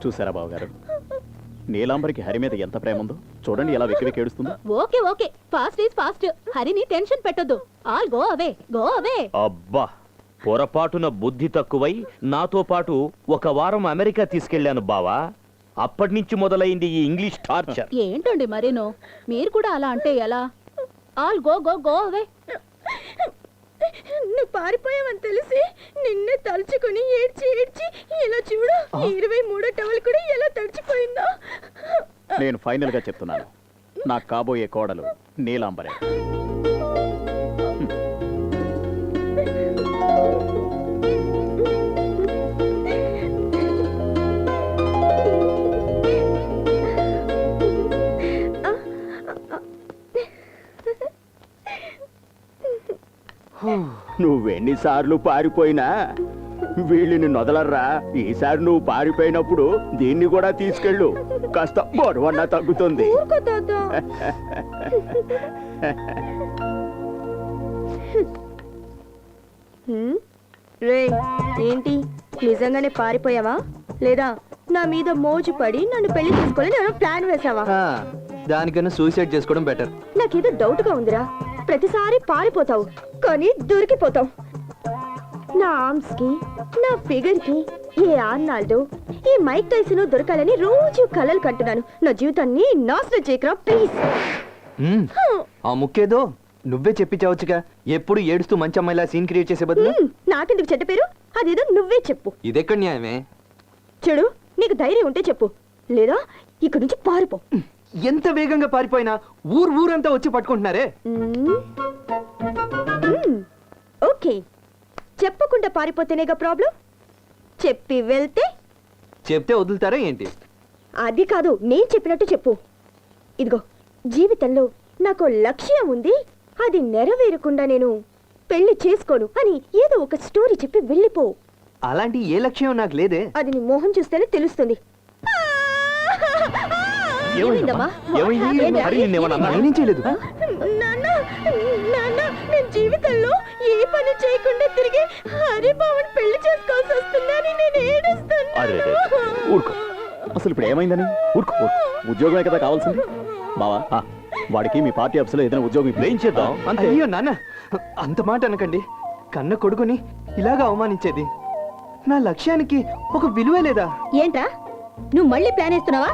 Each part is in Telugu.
చూసారా బావగారు, నీలాంబరికి హరి మీద ఎంత ప్రేమ ఉందో చూడండి, ఎలా వెక్కి వెక్కి ఏడుస్తుందో. Okay okay, fast is fast. హరిని టెన్షన్ పెట్టొద్దు. All go away, go away. అబ్బా, పొరపాటున బుద్ధి తక్కువై నాతో పాటు ఒక వారం అమెరికా తీసుకెళ్లాను బావా. అప్పటి నుంచి మొదలైంది ఈ ఇంగ్లీష్ టార్చర్. ఏంటండి మరీను, మీరు కూడా అలా అంటే ఎలా? All go go go away. నువ్వు పారిపోయావని తెలిసి నిన్నే తలుచుకుని ఏడ్చి ఏడ్చి ఇలా చూడు, 23వ టవల్ కూడా ఎలా తడిచిపోయిందో. నేను ఫైనల్ గా చెప్తున్నాను, నాకు కాబోయే కోడలు నీలాంబరే. నువ్వెన్నిసార్లు పారిపోయినా వీళ్ళని నొదలర్రా. ఈసారి నువ్వు పారిపోయినప్పుడు దీన్ని కూడా తీసుకెళ్ళు, కాస్త బరువన్నా తగ్గుతుంది. ఏంటి, నిజంగానే పారిపోయావా లేదా నా మీద మోజు పడి నన్ను పెళ్లి చేసుకోవాలని నేను ప్లాన్ వేసావా? దానికన్నా సూసైడ్ చేసుకోవడం బెటర్. నాకేదో డౌట్ గా ఉందిరా. ప్రతిసారి పారిపోతావు కానీ దొరికిపోతావు. నా ఆర్మ్స్ కి, నా ఫిగర్ కి ఏ ఆర్నాల్డో, ఈ మైక్ టైసన్ దొరకాలని రోజు కలలు కంటున్నాను. నా జీవితాన్ని నాశనం చేయకరా ప్లీజ్. ఆ ముక్కేదో నువ్వే చెప్పించవచ్చుగా. ఎప్పుడు ఏడుస్తూ మంచి అమ్మాయిలా సీన్ క్రియేట్ చేసే బదులు. నాకెందుకు చెడ్డ పేరు? అదేదో నువ్వే చెప్పు. ఇదెక్కడ న్యాయమే? చెడు, నీకు ధైర్యం ఉంటే చెప్పు, లేదా ఇక్కడి నుంచి పారిపో. ఎంత వేగంగా పారిపోయినా ఊరంతా వచ్చి పట్టుకుంటున్నారే. ఓకే, చెప్పకుండా పారిపోతేనేగా ప్రాబ్లం. చెప్పి వెళ్తే చెప్తే వదులుతారా ఏంటి? అది కాదు, నేను చెప్పినట్టు చెప్పు. ఇదిగో, జీవితంలో నాకు లక్ష్యం ఉంది, అది నెరవేరకుండా నేను పెళ్లి చేసుకోను అని ఏదో ఒక స్టోరీ చెప్పి వెళ్ళిపో. అలాంటి ఏ లక్ష్యం నాకు లేదే. అది నీ మోహం చూస్తేనే తెలుస్తుంది. నేనేం చేయలేదు. నేను జీవితంలో ఏ పని చేయకుండా తిరిగి హరిబాబుని పెళ్లి చేసుకోవాల్సి వస్తుందని నేను ఏడుస్తాను. అసలు ఇప్పుడు ఏమైందని? ఊరుకో, ఉద్యోగమే కదా కావాల్సింది. బావా, వాడికి మీ పార్టీ ఆఫీసులో ఏదైనా ఉద్యోగం ఇప్పుడు ఏం చేద్దాం? అయ్యో నాన్న, అంత మాట అనకండి. కన్న కొడుకుని ఇలాగా అవమానించేది. నా లక్ష్యానికి ఒక విలువ లేదా? ఏంట్రా నువ్వు మళ్ళీ ప్లాన్ వేస్తున్నావా?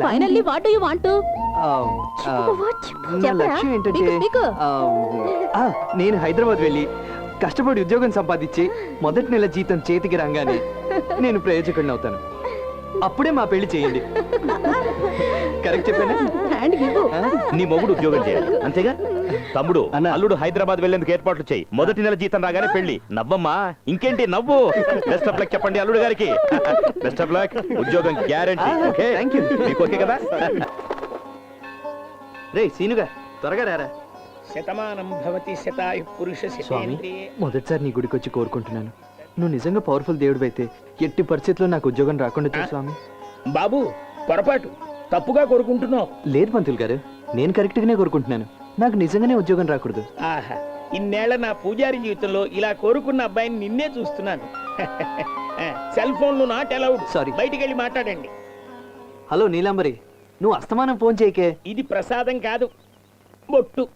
Finally what do you want to? నా లక్ష్యం ఏంటంటే, నేను హైదరాబాద్ వెళ్ళి కష్టపడి ఉద్యోగం సంపాదించి మొదటి నెల జీతం చేతికి రాగానే నేను ప్రయోజకుడిని అవుతాను. అప్పుడే మా పెళ్లి చేయండి. కరెక్ట్ చెప్పానా? నీ మొగుడు ఉద్యోగం చేయాలి అంతేగా? తమ్ముడు, అల్లుడు హైదరాబాద్ వెళ్లేందుకు ఏర్పాట్లు చేయి. మొదటి నెల జీతం రాగానే పెళ్లి. నవ్వమ్మా, ఇంకేంటి నవ్వు. బెస్ట్ ఆఫ్ లక్ చెప్పండి అల్లుడు గారికి. బెస్ట్ ఆఫ్ లక్, ఉద్యోగం గ్యారెంటీ. Okay, thank you. మీకు ఓకే కదా? రే సీనుగా, త్వరగా రారా. శతమానం భవతి శతాయు పురుష శతేంద్రియే. మొదటిసారి నీ గుడికి వచ్చి కోరుకుంటున్నాను. నువ్వు నిజంగా పవర్ఫుల్ దేవుడు అయితే ఎట్టి పరిస్థితుల్లో నాకు ఉద్యోగం రాకుండా చూ స్వామి. బాబు, పొరపాటు, తప్పుగా కోరుకుంటున్నావు. లేదు పంతులు గారు, నేను కరెక్ట్ గానే కోరుకుంటున్నాను. నాకు నిజంగానే ఉద్యోగం రాకూడదు. ఆహా, ఇన్నేళ్ల నా పూజారి జీవితంలో ఇలా కోరుకున్న అబ్బాయిని నిన్నే చూస్తున్నాను. సెల్ ఫోన్లు నాట్ అలౌడ్. సారీ, బయటికి వెళ్ళి మాట్లాడండి. హలో నీలాంబరి, నువ్వు అస్తమానం ఫోన్ చేయకే. ఇది ప్రసాదం కాదు, బొట్టు.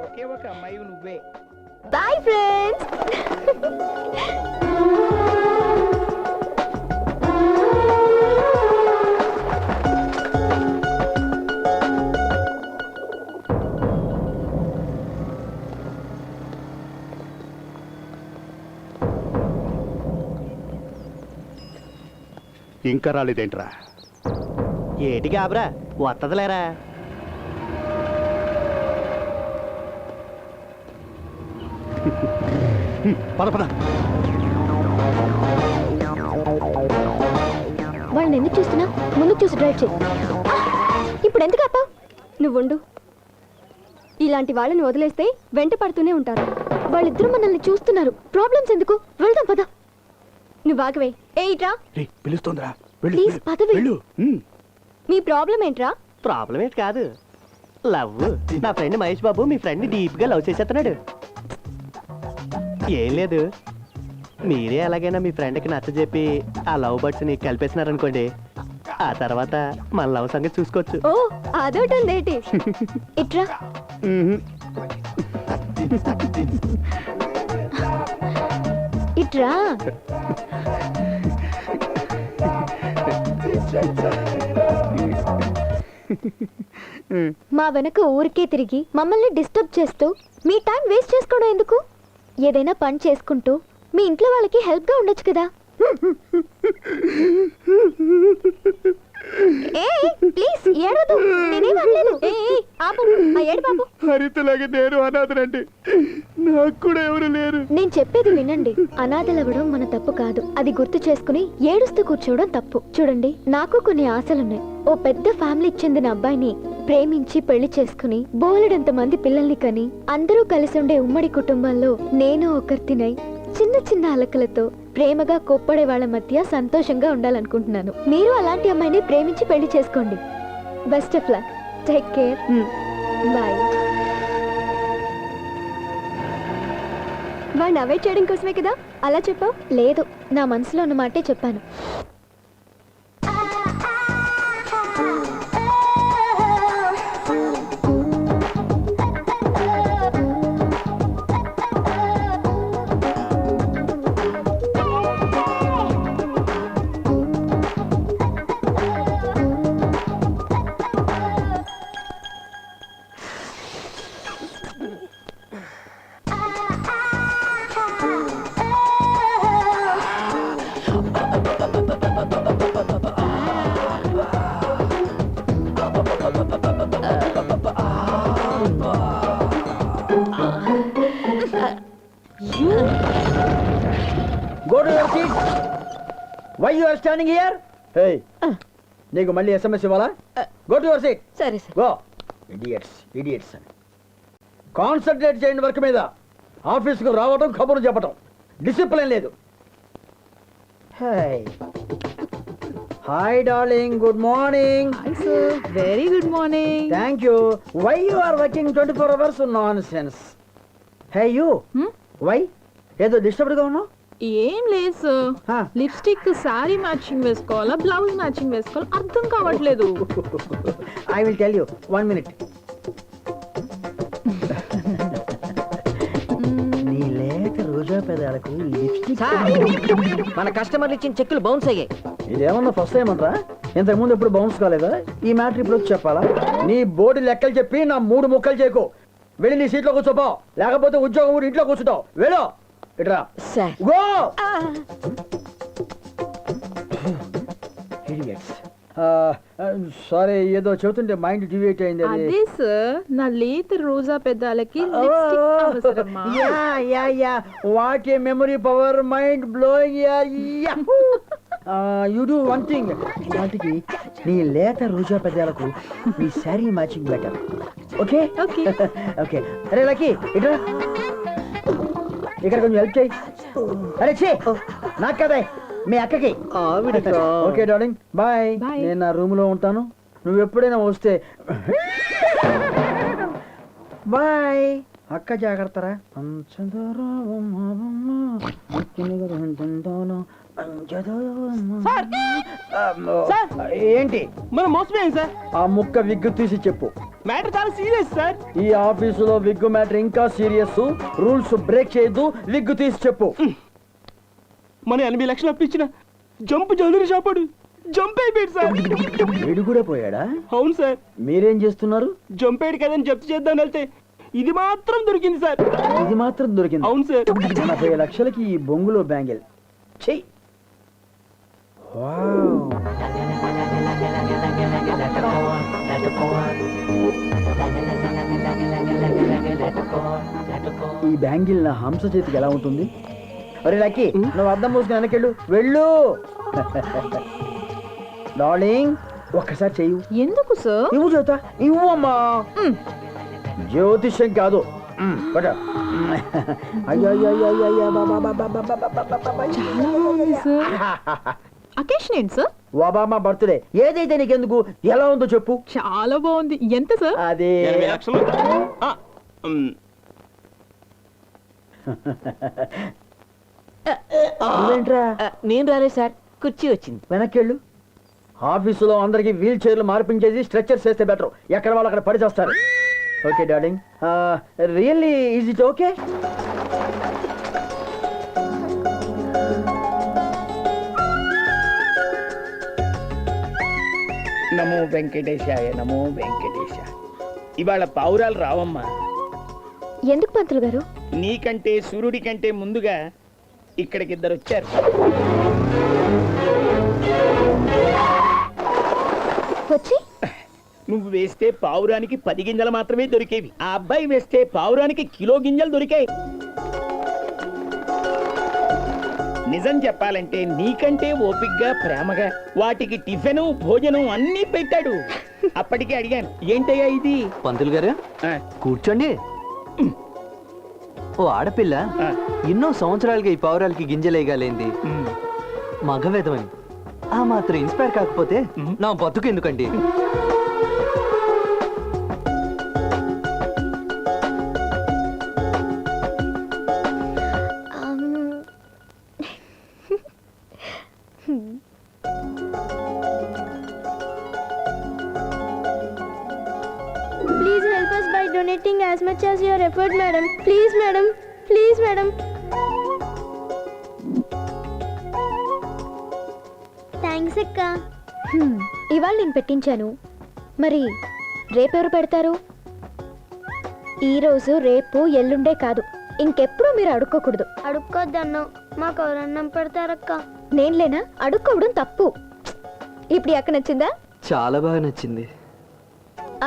ఒకే ఒక అమ్మాయి నువ్వే. Bye friends. ఇంకా రాలేదేంట్రా? ఏటి కాబరా, వత్తదిలేరా. పద పద. వాళ్ళని ఎందుకు చూస్తున్నా? ముందుకు చూసి డ్రైవ్ చేయి. ఇప్పుడు ఎందుకు ఆపావు? నువ్వుండు. ఇలాంటి వాళ్ళని వదిలేస్తే వెంట పడుతూనే ఉంటారు. వాళ్ళిద్దరూ మనల్ని చూస్తున్నారు. ప్రాబ్లమ్స్ ఎందుకు? వెళ్దాం పద. నువ్వు ఆగవే. ఏ ఇట్రా. రేయ్, పిలుస్తోందిరా. ప్లీజ్ పదవే. వెళ్ళు. మీ ప్రాబ్లం ఏంట్రా? ప్రాబ్లం ఏంటి కాదు, లవ్. నా ఫ్రెండ్ మహేష్ బాబు మీ ఫ్రెండ్ డీప్ గా లవ్ చేసేస్తున్నాడు. ఏం లేదు, మీరే ఎలాగైనా మీ ఫ్రెండ్కి నచ్చజెప్పి ఆ లవ్ బర్డ్స్ ని కలిపేసినారనుకోండి, ఆ తర్వాత మన లవ్ సంగతి చూసుకోవచ్చు. ఓ అదొకటి ఇట్రా. ఇట్రా. మా వెనక ఊరికే తిరిగి మమ్మల్ని డిస్టర్బ్ చేస్తూ మీ టైం వేస్ట్ చేసుకోవడం ఎందుకు? ఏదైనా పని చేసుకుంటూ మీ ఇంట్లో వాళ్ళకి హెల్ప్ గా ఉండొచ్చు కదా. ప్లీజ్ ఏడవద్దు, నేనేం అనలేదు. ఆపు, ఆ ఏడు బాబు. హరితలాగే నేను అనాథనండి, నాకు కూడా ఎవరు లేరు. నేను చెప్పేది వినండి. అనాథలవ్వడం మన తప్పు కాదు, అది గుర్తు చేసుకుని ఏడుస్తూ కూర్చోవడం తప్పు. చూడండి, నాకు కొన్ని ఆశలున్నాయి. ఓ పెద్ద ఫ్యామిలీకి చెందిన అబ్బాయిని ప్రేమించి పెళ్లి చేసుకుని బోలెడంత మంది పిల్లల్ని కని అందరూ కలిసి ఉండే ఉమ్మడి కుటుంబంలో నేను ఒకరితినై చిన్న చిన్న అలకలతో ప్రేమగా కొప్పడే వాళ్ళ మధ్య సంతోషంగా ఉండాలనుకుంటున్నాను. మీరు అలాంటి అమ్మాయిని ప్రేమించి పెళ్లి చేసుకోండి. Best of luck. Take care. Bye. వాడిని అవాయిడ్ చేయడం కోసమే కదా అలా చెప్పావు? లేదు, నా మనసులో ఉన్న మాటే చెప్పాను. Go to your seat. Why you are standing here? Hey, నీకు మళ్ళీ SMS ఇవ్వాలా? Go to your seat. సరే సార్. Go. Idiots. కాన్సన్ట్రేట్ చేయండి వర్క్ మీద. ఆఫీస్కు రావడం, కబుర్లు చెప్పడం. డిసిప్లిన్ లేదు. Hi darling, good morning. Hi sir, very good morning. Thank you. Why you are working 24 hours? Nonsense. Hey you, why ఏదో డిస్టర్బ్డ్ గా ఉన్నావు? ఏం లేదు sir, Huh. Lipstick sari matching వేసుకోవాలా బ్లౌజ్ మ్యాచింగ్ వేసుకోవాలా అర్థం కావట్లేదు. I will tell you, 1 minute. నీ లేత రోజా పెదాలకు లిప్స్టిక్. మన కస్టమర్లు ఇచ్చిన చెక్కులు బౌన్స్ అయ్యాయి. ఇదేమన్నా ఫస్ట్ టైం అంటారా? ఇంతకు ముందు ఎప్పుడు బౌన్స్ కాలేదా? ఈ మ్యాటర్ ఇప్పుడు వచ్చి చెప్పాలా? నీ బోర్డు లెక్కలు చెప్పి నా 3 ముక్కలు చేయకు. వెళ్ళి నీ సీట్లో కూర్చోపో, లేకపోతే ఉద్యోగం ఊరి ఇంట్లో కూర్చుంటావు. వెళ్ళు ఇట్రా. గో. సారీ, ఏదో చెబుతుంటే మైండ్ డివేట్ అయింది. అదే సార్, నా లేత రోజా పెదాలకి లిప్స్టిక్ అవసరమా? What a memory power, mind blowing. You do one thing. వాటికి నీ లేత రోజా పెదాలకు నీ sari matching better. Okay okay okay. అరే లక్కీ, ఇట్రా. ఇక్కడ కొంచెం హెల్ప్ చేయి. అరే చే, నాకు కదా, మీ అక్కకి. Okay darling, bye. Bye. నేను నా రూమ్ లో ఉంటాను, నువ్వు ఎప్పుడైనా వస్తే. బాయ్. అక్క జాగ్రత్తరా. ఏంటి మనం మోసపోయాం సార్. ఆ ముక్క విగ్గు తీసి చెప్పు. మ్యాటర్ చాలా సీరియస్ సార్. ఈ ఆఫీసులో విగ్గు మ్యాటర్ ఇంకా సీరియస్. రూల్స్ బ్రేక్ చేయొద్దు, విగ్గు తీసి చెప్పు. మనం 80 లక్షలు అప్పించిన జంప్ జ్యువెలరీ షాప్ జంప్ అయిపోయాడు సార్. వీడు కూడా పోయాడా? అవును సార్. మీరేం చేస్తున్నారు? జంప్ అయ్యాడు కదని జప్తు చేద్దాం వెళ్తే ఇది మాత్రం దొరికింది సార్. ఇది మాత్రం దొరికింది? అవును సార్. 80 లక్షలకి ఈ బొంగులో బ్యాంగిల్. చెయ్యి. వావ్. ఈ బ్యాంగిల్ నా హంస చేతికి ఎలా ఉంటుంది? అరే లక్కీ, నువ్వు అద్దం మూసుకుని వెనకెళ్ళు, వెళ్ళు. డార్లింగ్, ఒక్కసారి చెయ్యి. ఎందుకు సార్? ఇవ్వు చేత, ఇవ్వు అమ్మా. జ్యోతిష్యం కాదు. పట. అయ్యో అయ్యో అయ్యో అయ్యో అయ్యో, బాబా బాబా బాబా బాబా బాబా. అకేషన్ ఏంటి సార్? వాబామా బర్త్డే. ఏదైతే నీకెందుకు, ఎలా ఉందో చెప్పు. చాలా బాగుంది. ఎంత సార్? అదే 80 లక్షలు. నువ్వేంట్రా? నేను రాలేదు సార్, కుర్చీ వచ్చింది. వెనక్కెళ్ళు. ఆఫీసులో అందరికి వీల్ చైర్లు మార్పించేసి స్ట్రెచ్చర్స్ చేస్తే బెటర్. ఎక్కడ వాళ్ళు అక్కడ పడి చేస్తారు. Okay darling, really is it okay? నమో వెంకటేశాయ, నమో వెంకటేశ. ఇవాళ పావురాలు రావమ్మా. ఎందుకు పంతులు గారు? నీకంటే సూర్యుడి కంటే ముందుగా ఇక్కడికి ఇద్దరు వచ్చారు. వచ్చి నువ్వు వేస్తే పావురానికి 10 గింజలు మాత్రమే దొరికేవి. ఆ అబ్బాయి వేస్తే పావురానికి కిలో గింజలు దొరికాయి. నిజం చెప్పాలంటే నీకంటే ఓపిగ్గా ప్రేమగా వాటికి టిఫిను భోజనం అన్నీ పెట్టాడు. అప్పటికే అడిగాను, ఏంటయ్యా ఇది? పంతులు గారు ఆ, కూర్చోండి. ఓ ఆడపిల్ల ఆ. ఎన్నో సంవత్సరాలుగా ఈ పావురాలకి గింజలేయగలేంది ఉమ్. మగవేదమని. ఆ మాత్రం ఇన్స్పైర్ కాకపోతే నా బతుకు ఎందుకండి? Please help us by donating as much as your effort, madam. Please, madam. Please, madam. Thanks అక్క. ఇవాళ నేను పెట్టించాను, మరి రేపెవరు పెడతారు? ఈరోజు రేపు ఎల్లుండే కాదు, ఇంకెప్పుడు మీరు అడుక్కోకూడదు. అడుక్కోద్దన్నావు, మాకు ఎవరన్నం పెడతారక్క. నేను లేనా? అడుక్కోవడం తప్పు. ఇప్పుడు అక్క నచ్చిందా? చాలా బాగా నచ్చింది.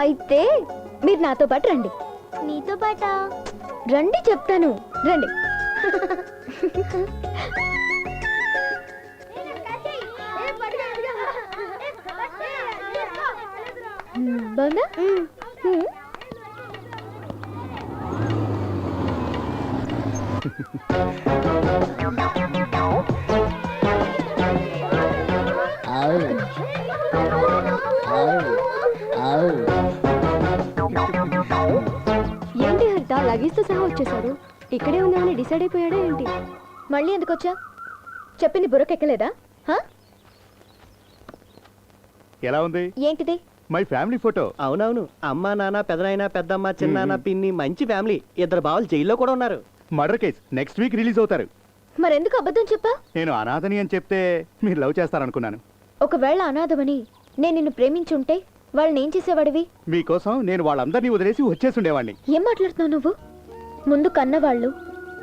అయితే మీరు నాతో పాటు రండి. నీతో పాట రండి, చెప్తాను రండి. బాగుందా? ఏంటి హరిత, లగేజ్తో సహా వచ్చేసాడు? ఇక్కడే ఉందామని డిసైడ్ అయిపోయాడా ఏంటి? మళ్ళీ ఎందుకు వచ్చా? చెప్పింది బుర్రకెక్కలేదా? హా? ఎలా ఉంది ఏంటిది? My family photo? అవునవును, అమ్మ నాన్న పెదనాయన పెద్దమ్మ చిన్నాన్న పిన్ని, మంచి ఫ్యామిలీ. 2 బావలు జైల్లో కూడా ఉన్నారు. Murder case next week release అవుతారు. మరెందుకు అబద్ధం చెప్పా? నేను అనాథని అని చెప్తే మీరు లవ్ చేస్తారనుకున్నాను. ఒకవేళ అనాథమని నేను నిన్ను ప్రేమించుంటే వాళ్ళని ఏం చేసేవాడివి? మీకోసం నేను వాళ్ళందరినీ వదిలేసి వచ్చేసుండేవాడిని. ఏం మాట్లాడుతున్నావు నువ్వు? ముందు కన్నవాళ్ళు,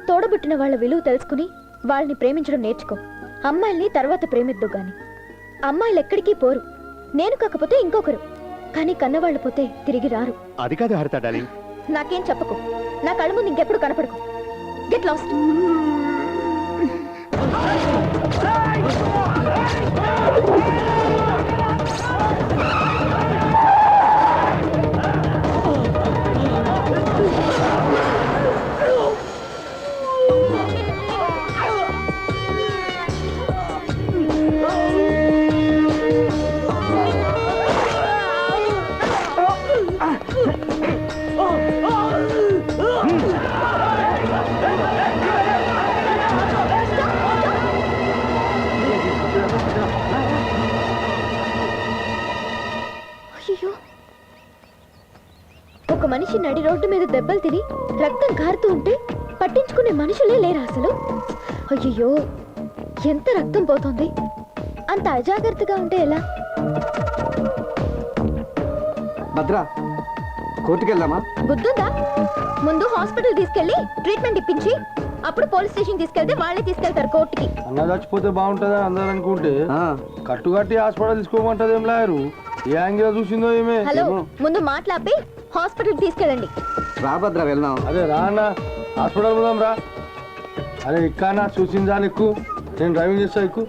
తోడబుట్టిన వాళ్ళ విలువ తెలుసుకుని వాళ్ళని ప్రేమించడం నేర్చుకో. అమ్మాయిల్ని తర్వాత ప్రేమిద్దు గాని. అమ్మాయిలు ఎక్కడికి పోరు, నేను కాకపోతే ఇంకొకరు. కానీ కన్నవాళ్ళు పోతే తిరిగి రారు. అది కాదు హరిత డార్లింగ్. నాకేం చెప్పకు, నా కళ్ళ ముందు ఇంకెప్పుడు కనపడకు. Get lost. ఒక మనిషి నడి రోడ్డు మీద దెబ్బలు తిని రక్తం కారుతూ ఉంటే పట్టించుకునే మనుషులే లేరా అసలు? అయ్యో, ఎంత రక్తం పోతుంది! అంత అజాగ్రత్తగా ఉంటే ఎలా? భద్రా, కోర్టుకెళ్దామా? బుద్ధుందా? ముందు హాస్పిటల్ తీసుకెళ్లి ట్రీట్మెంట్ ఇప్పించి అప్పుడు పోలీస్ స్టేషన్ తీసుకెళ్తే వాళ్ళే తీసుకెళ్తారు కోర్టుకి. అన్న చచ్చిపోతే బాగుంటుందా అందరూ అనుకుంటే కట్టుకట్టి హాస్పిటల్ తీసుకోమంటది ఏం లాయరు ఏ యాంగిల్ చూసిందో ఏమే. హలో, ముందు మాట్లాపి హాస్పిటల్ తీసుకెళ్ళండి. రాభద్ర వెళ్దాం. అదే రా అన్న హాస్పిటల్ పోదాం రా. అరే ఇక్కన్నా చూసిందా ఎక్కువ నేను డ్రైవింగ్ చేస్తా ఎక్కువ.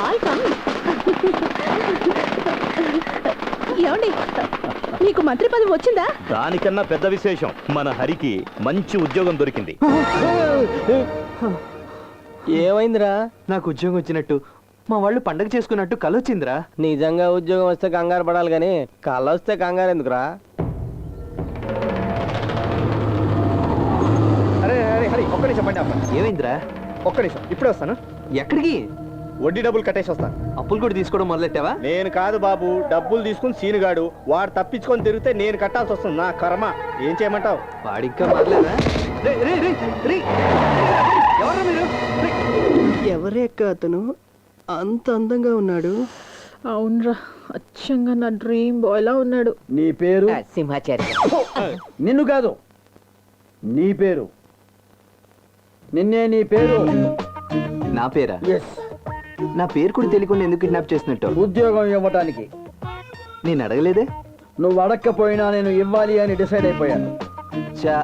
All come. ఏమండి మీకు మంత్రి పదవి వచ్చిందా? దానికన్నా పెద్ద విశేషం, మన హరికి మంచి ఉద్యోగం దొరికింది. ఏమైందిరా? నాకు ఉద్యోగం వచ్చినట్టు మా వాళ్ళు పండగ చేసుకున్నట్టు కలొచ్చిందిరా. నిజంగా ఉద్యోగం వస్తే కంగారు పడాలి కానీ కళ్ళ వస్తే కంగారు ఎందుకురా? అరే అరే హరి ఒక్క నిమిషం బండి ఆపు. ఏమైందిరా? ఒక్క నిమిషం, ఇప్పుడే వస్తాను. ఎక్కడికి? వడ్డీ డబ్బులు కట్టేసి వస్తాను. అప్పులు కూడా తీసుకోవడం మొదలెట్టావా? నేను కాదు బాబు, డబ్బులు తీసుకుని సీనుగాడు వాడు తప్పించుకొని తిరిగితే నేను కట్టాల్సి వస్తుంది. నా కర్మ, ఏం చేయమంటావు? వాడి ఇంకా మారలేదా? ఎవరు మీరు? ఎవరెక్క అతను అంత అందంగా ఉన్నాడు? అవునరా, అచ్చంగా నా డ్రీమ్ బాయ్ లా ఉన్నాడు. నీ పేరు? సింహాచారి. నిన్ను కాదు, నీ పేరు. నిన్నే నీ పేరు. నా పేరా? ఎస్. నా పేరు కూడా తెలియకుండా ఎందుకు కిడ్నాప్ చేసినట్టు? ఉద్యోగం ఇవ్వటానికి. నేను అడగలేదే. నువ్వు అడగకపోయినా నేను ఇవ్వాలి అని డిసైడ్ అయిపోయాను. చా,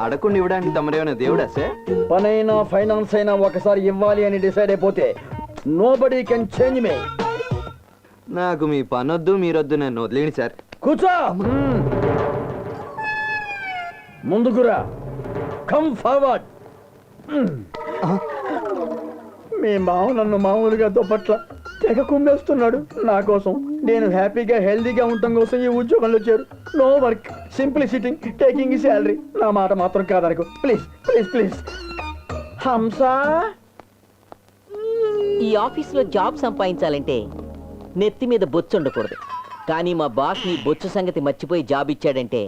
అడగకుండా ఇవ్వడానికి తమరేమైనా దేవుడా సార్? పనైనా ఫైనాన్స్ అయినా ఒకసారి ఇవ్వాలి అని డిసైడ్ అయిపోతే నోబడీ కెన్ చేంజ్ మీ. నాకు మీ పనొద్దు మీరొద్దు, నన్ను వదిలేండి సార్. కూర్చో. ముందుకురా. Come forward. మీ మామ నన్ను మామూలుగా దుప్పట్ల తెగ కుమ్మేస్తున్నాడు. నా కోసం, నేను హ్యాపీగా హెల్దీగా ఉండటం కోసం ఈ ఉద్యోగంలో చేరు. No work, simply sitting, taking salary. నా మాట మాత్రం కాదనుకో ప్లీజ్ ప్లీజ్ ప్లీజ్. హంసా, ఈ ఆఫీస్లో జాబ్ సంపాదించాలంటే నెత్తి మీద బొచ్చు ఉండకూడదు. కానీ మా బాస్ నీ బొచ్చు సంగతి మర్చిపోయి జాబ్ ఇచ్చాడంటే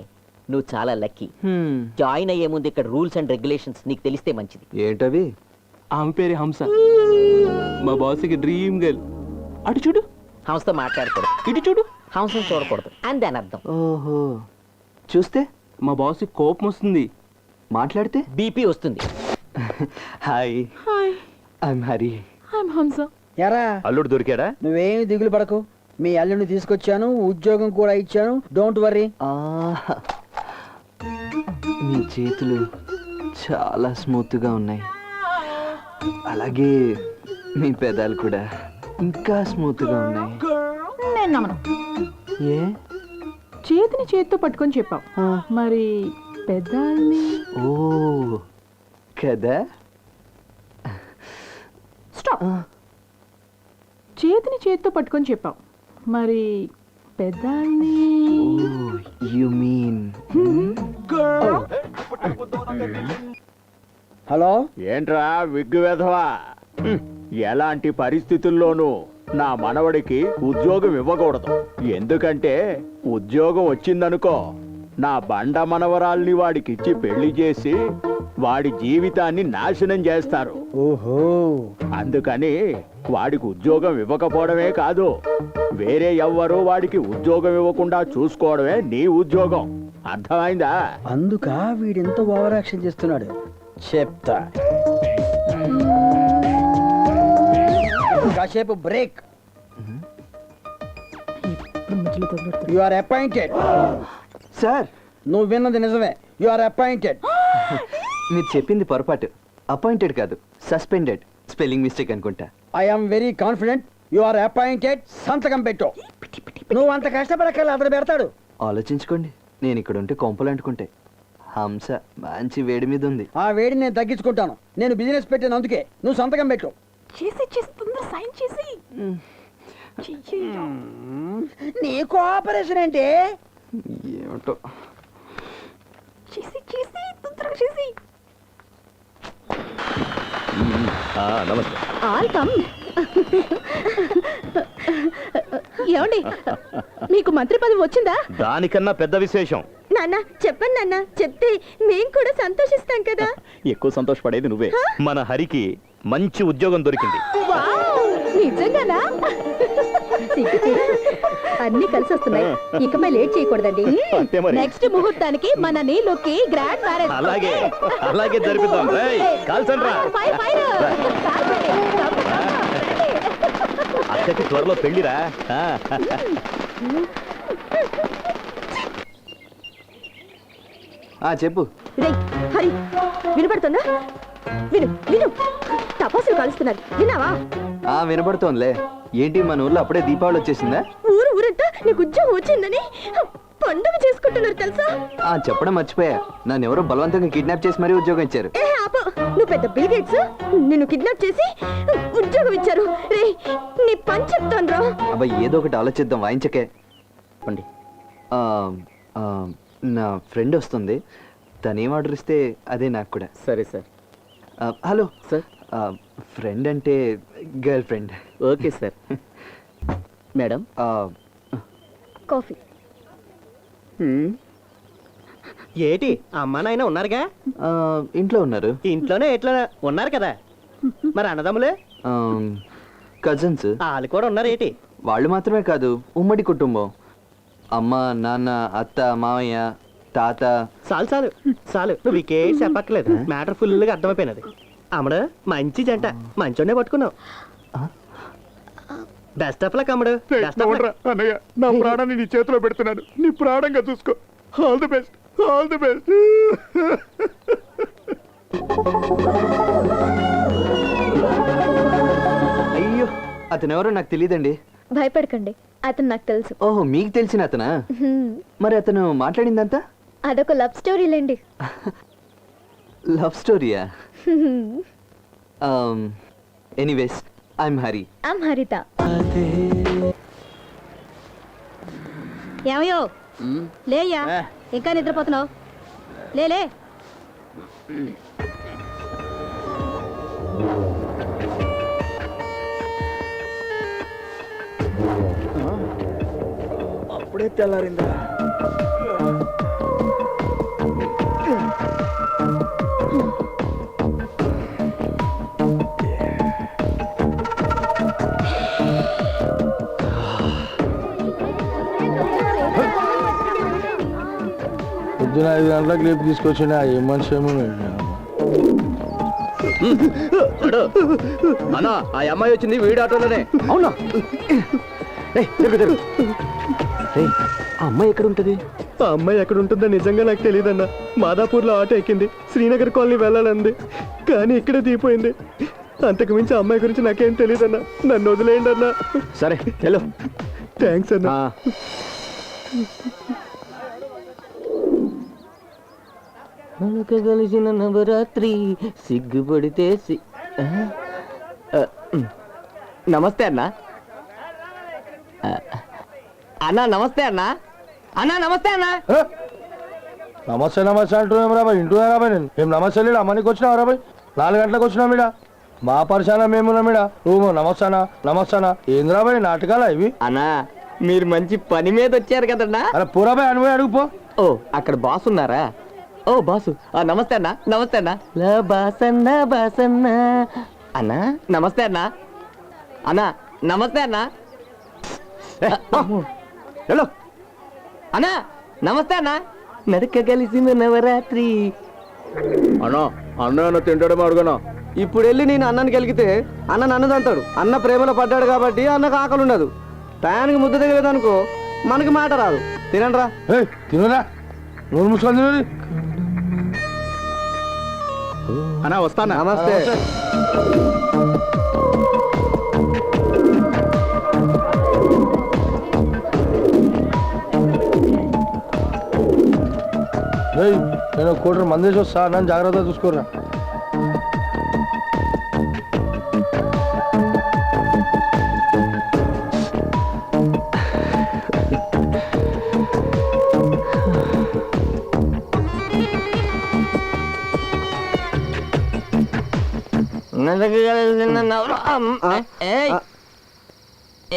నువ్వు చాలా లక్కీ. జాయిన్ అయ్యే ముందు ఇక్కడ రూల్స్ అండ్ రెగ్యులేషన్స్ నీకు తెలిస్తే మంచిది. ఏంటవి? ఆమె పేరు హంస, మా బాస్కి డ్రీమ్ గర్ల్. అటు చూడు. హంసతో మాట్లాడకూడదు. ఇటు చూడు. హంసను చూడకూడదు అని దాని అర్థం. ఓహో, చూస్తే మా బాస్ కోపం వస్తుంది, మాట్లాడితే బీపీ వస్తుంది. Hi, hi, I'm Hari. I'm హంస. ఎరా అల్లుడు దొరికాడా? నువ్వేమి దిగులు పడకు. మీ అల్లుని తీసుకొచ్చాను, ఉద్యోగం కూడా ఇచ్చాను. Don't worry. మీ చేతులు చాలా స్మూత్గా ఉన్నాయి, అలాగే మీ పెదాలు కూడా ఇంకా స్మూత్గా ఉన్నాయి. నేను నమ్మను. ఏ? చేతిని చేతితో పట్టుకొని చెప్పావు, మరి పెద్దాల్ని? ఓ కదా. స్టాప్. చేతిని చేతితో పట్టుకొని చెప్పావు, మరి పెద్దాల్ని? You mean? హలో, ఏంట్రా విగ్గు వెధవా? ఎలాంటి పరిస్థితుల్లోనూ నా మనవడికి ఉద్యోగం ఇవ్వకూడదు. ఎందుకంటే ఉద్యోగం వచ్చిందనుకో, నా బండ మనవరాల్ని వాడికిచ్చి పెళ్లి చేసి వాడి జీవితాన్ని నాశనం చేస్తారు. ఓహో, అందుకని వాడికి ఉద్యోగం ఇవ్వకపోవడమే కాదు, వేరే ఎవ్వరూ వాడికి ఉద్యోగం ఇవ్వకుండా చూసుకోవడమే నీ ఉద్యోగం. అర్థమైందా? అందుక వీడింత ఓవర్ యాక్షన్ చేస్తున్నాడు. చెప్తా. కాసేపు break. You are appointed. Sir, నువ్వు విన్నది నిజమే. You are appointed. మీరు చెప్పింది పొరపాటు. అపాయింటెడ్ కాదు, సస్పెండెడ్. స్పెల్లింగ్ మిస్టేక్ అనుకుంటా. I am very confident. You are appointed. సంతకం పెట్టు. నువ్వు అంత కష్టపడక్కర్లే, అతను పెడతాడు. ఆలోచించుకోండి, నేను ఇక్కడ ఉంటే కొంపలు అంటుకుంటే. హంస మంచి వేడి మీద ఉంది. ఆ వేడిని నేను తగ్గించుకుంటాను. నేను బిజినెస్ పెట్టాను, అందుకే నువ్వు సంతకం పెట్టు. తొందర సైన్ చేసి. నీ కోఆపరేషన్ ఏంటి? ఏమిటో. తొందరగా చేసి. నమస్తే. All come. ఏమండి మీకు మంత్రి పదవి వచ్చిందా? దానికన్నా పెద్ద విశేషం. నాన్న చెప్పండి నాన్న, చెప్తే మేము కూడా సంతోషిస్తాం కదా. ఎక్కువ సంతోషపడేది నువ్వే. మన హరికి మంచి ఉద్యోగం దొరికింది. వావ్, నిజంగానా? అన్ని కలిసి వస్తున్నాయి ఇకపై లేట్ చేయకూడదండి అంతే మరి. నెక్స్ట్ ముహూర్తానికి మన నీళ్ళుకి గ్రాండ్ మ్యారేజ్ అలాగే అలాగే జరిపిద్దాం రేయ్, కాల్చండ్రా. అక్కకి త్వరలో పెళ్లిరా. చెప్పు. రేయ్ హరి వినపడుతుందా? విను విను తపాసులు కలుస్తున్నారు విన్నావా? వినపడుతోందిలే. ఏంటి మన ఊర్లో అప్పుడే దీపావళి వచ్చేసిందా? ఊరంతా నీకు ఉద్యోగం వచ్చిందని పండుగ చేసుకుంటున్నారు తెలుసా? చెప్పడం మర్చిపోయా. నన్ను ఎవరో బలవంతంగా కిడ్నాప్ చేసి మరీ ఉద్యోగం ఇచ్చారు. నువ్వు పెద్ద బిల్ గేట్స్ నిన్ను కిడ్నాప్ చేసి ఉద్యోగం ఇచ్చారు. రే నీ పని చెప్తాను రా. అబ్బాయి ఏదో ఒకటి ఆలోచిద్దాం, వాయించకే. చెప్పండి. నా ఫ్రెండ్ వస్తుంది, తనేం ఆర్డర్ ఇస్తే అదే నాకు కూడా. సరే సార్. Hello sir. ఫ్రెండ్ అంటే girl friend. Okay sir. Madam coffee. ఏటి అమ్మా నాయన ఉన్నారుగా? ఇంట్లో ఉన్నారు. ఇంట్లోనే ఎట్లా ఉన్నారు కదా. మరి అన్నదమ్ములే కజిన్స్ వాళ్ళు కూడా ఉన్నారు ఏటి? వాళ్ళు మాత్రమే కాదు, ఉమ్మడి కుటుంబం. అమ్మ నాన్న అత్త మామయ్య తాత. చాలు చాలు చాలు, నువ్వు ఇకే చెప్పక్కలేదు. మ్యాటర్ ఫుల్గా అర్థమైపోయినది. అమ్మడు మంచి జంట, మంచోనే పట్టుకున్నావు. బెస్ట్ ఆఫ్ లక్ అమ్మడు. అన్నయ్య, నా ప్రాణాన్ని నీ చేతిలో పెడుతున్నాను, నీ ప్రాణంగా చూసుకో. All the best, all the best. అయ్యో, అతనెవరో నాకు తెలియదండి. భయపడకండి, అతను నాకు తెలుసు. ఓహో, మీకు తెలిసిన అతనా? మరి అతను మాట్లాడిందంతా అదొక లవ్ స్టోరీలేండి. లవ్ స్టోరీయా? Anyways, I'm Hari. I'm Haritha. ఏమయ్యో లేయ్యా, ఇంకా నిద్రపోతున్నావు? లే అప్పుడే తెల్లారిందా? పొద్దున 5 గంటలకు లేపు తీసుకొచ్చిన ఏ మనిషి ఏమో. అన్నా, ఆ అమ్మాయి వచ్చింది వీడి ఆటోలోనే. అవునా? ఆ అమ్మాయి ఎక్కడ ఉంటుంది? ఆ అమ్మాయి ఎక్కడ ఉంటుందో నిజంగా నాకు తెలియదన్నా. మాదాపూర్లో ఆటో ఎక్కింది, శ్రీనగర్ కాలనీ వెళ్ళాలంది, కానీ ఇక్కడే దిగిపోయింది. అంతకు మించి ఆ అమ్మాయి గురించి నాకేం తెలియదన్నా. నన్ను వదిలేయండి అన్నా. సరే హలో. థ్యాంక్స్ అన్నా. కలిసిన నవరాత్రి సిగ్గుపడితే నమస్తే అన్నా. అన్నా నమస్తే అన్నా. అన్నా నమస్తే అన్నా. నమస్తే నమస్తే అంటున్నాం రాబాయ్. ఇంటూ రాబాయ్, నేను మేము నమస్తే లేడు అమ్మనికి వచ్చినా రాబాయ్. 4 గంటలకు వచ్చినాం ఇడా. మా పరిశాన మేమున్నామిడా. నువ్వు నమస్తానా నమస్తానా ఏంది రాబాయ్ నాటకాలా ఇవి? అన్నా మీరు మంచి పని మీద వచ్చారు కదన్నా. అరే పూరాబాయ్ అనుభవం అడుగుపో. ఓ అక్కడ బాస్ ఉన్నారా? ఓ బాసు, నమస్తే అన్నా. నమస్తే అన్నా. బాసన్న బాసన్న అన్నా. నమస్తే అన్నా. అన్నా నమస్తే అన్నా. హలో అన్నా నమస్తే అన్నా. నడక కలిసిన నవరాత్రి. అన్నా, అన్న తింటాడేమో అడుగునా. ఇప్పుడు వెళ్ళి నేను అన్నని కలిగితే అన్న నన్ను తంటాడు. అన్న ప్రేమలో పడ్డాడు కాబట్టి అన్నకు ఆకలి ఉండదు. టయానికి ముద్ద తగలేదు అనుకో మనకి మాట రాదు. తినండి రా. తినరా, నూరు ముసుకొని తినది. అన్నా వస్తానా? నమస్తే. నేను 1 కోటి మందేసి వస్తా, నన్ను జాగ్రత్తగా చూసుకోరా.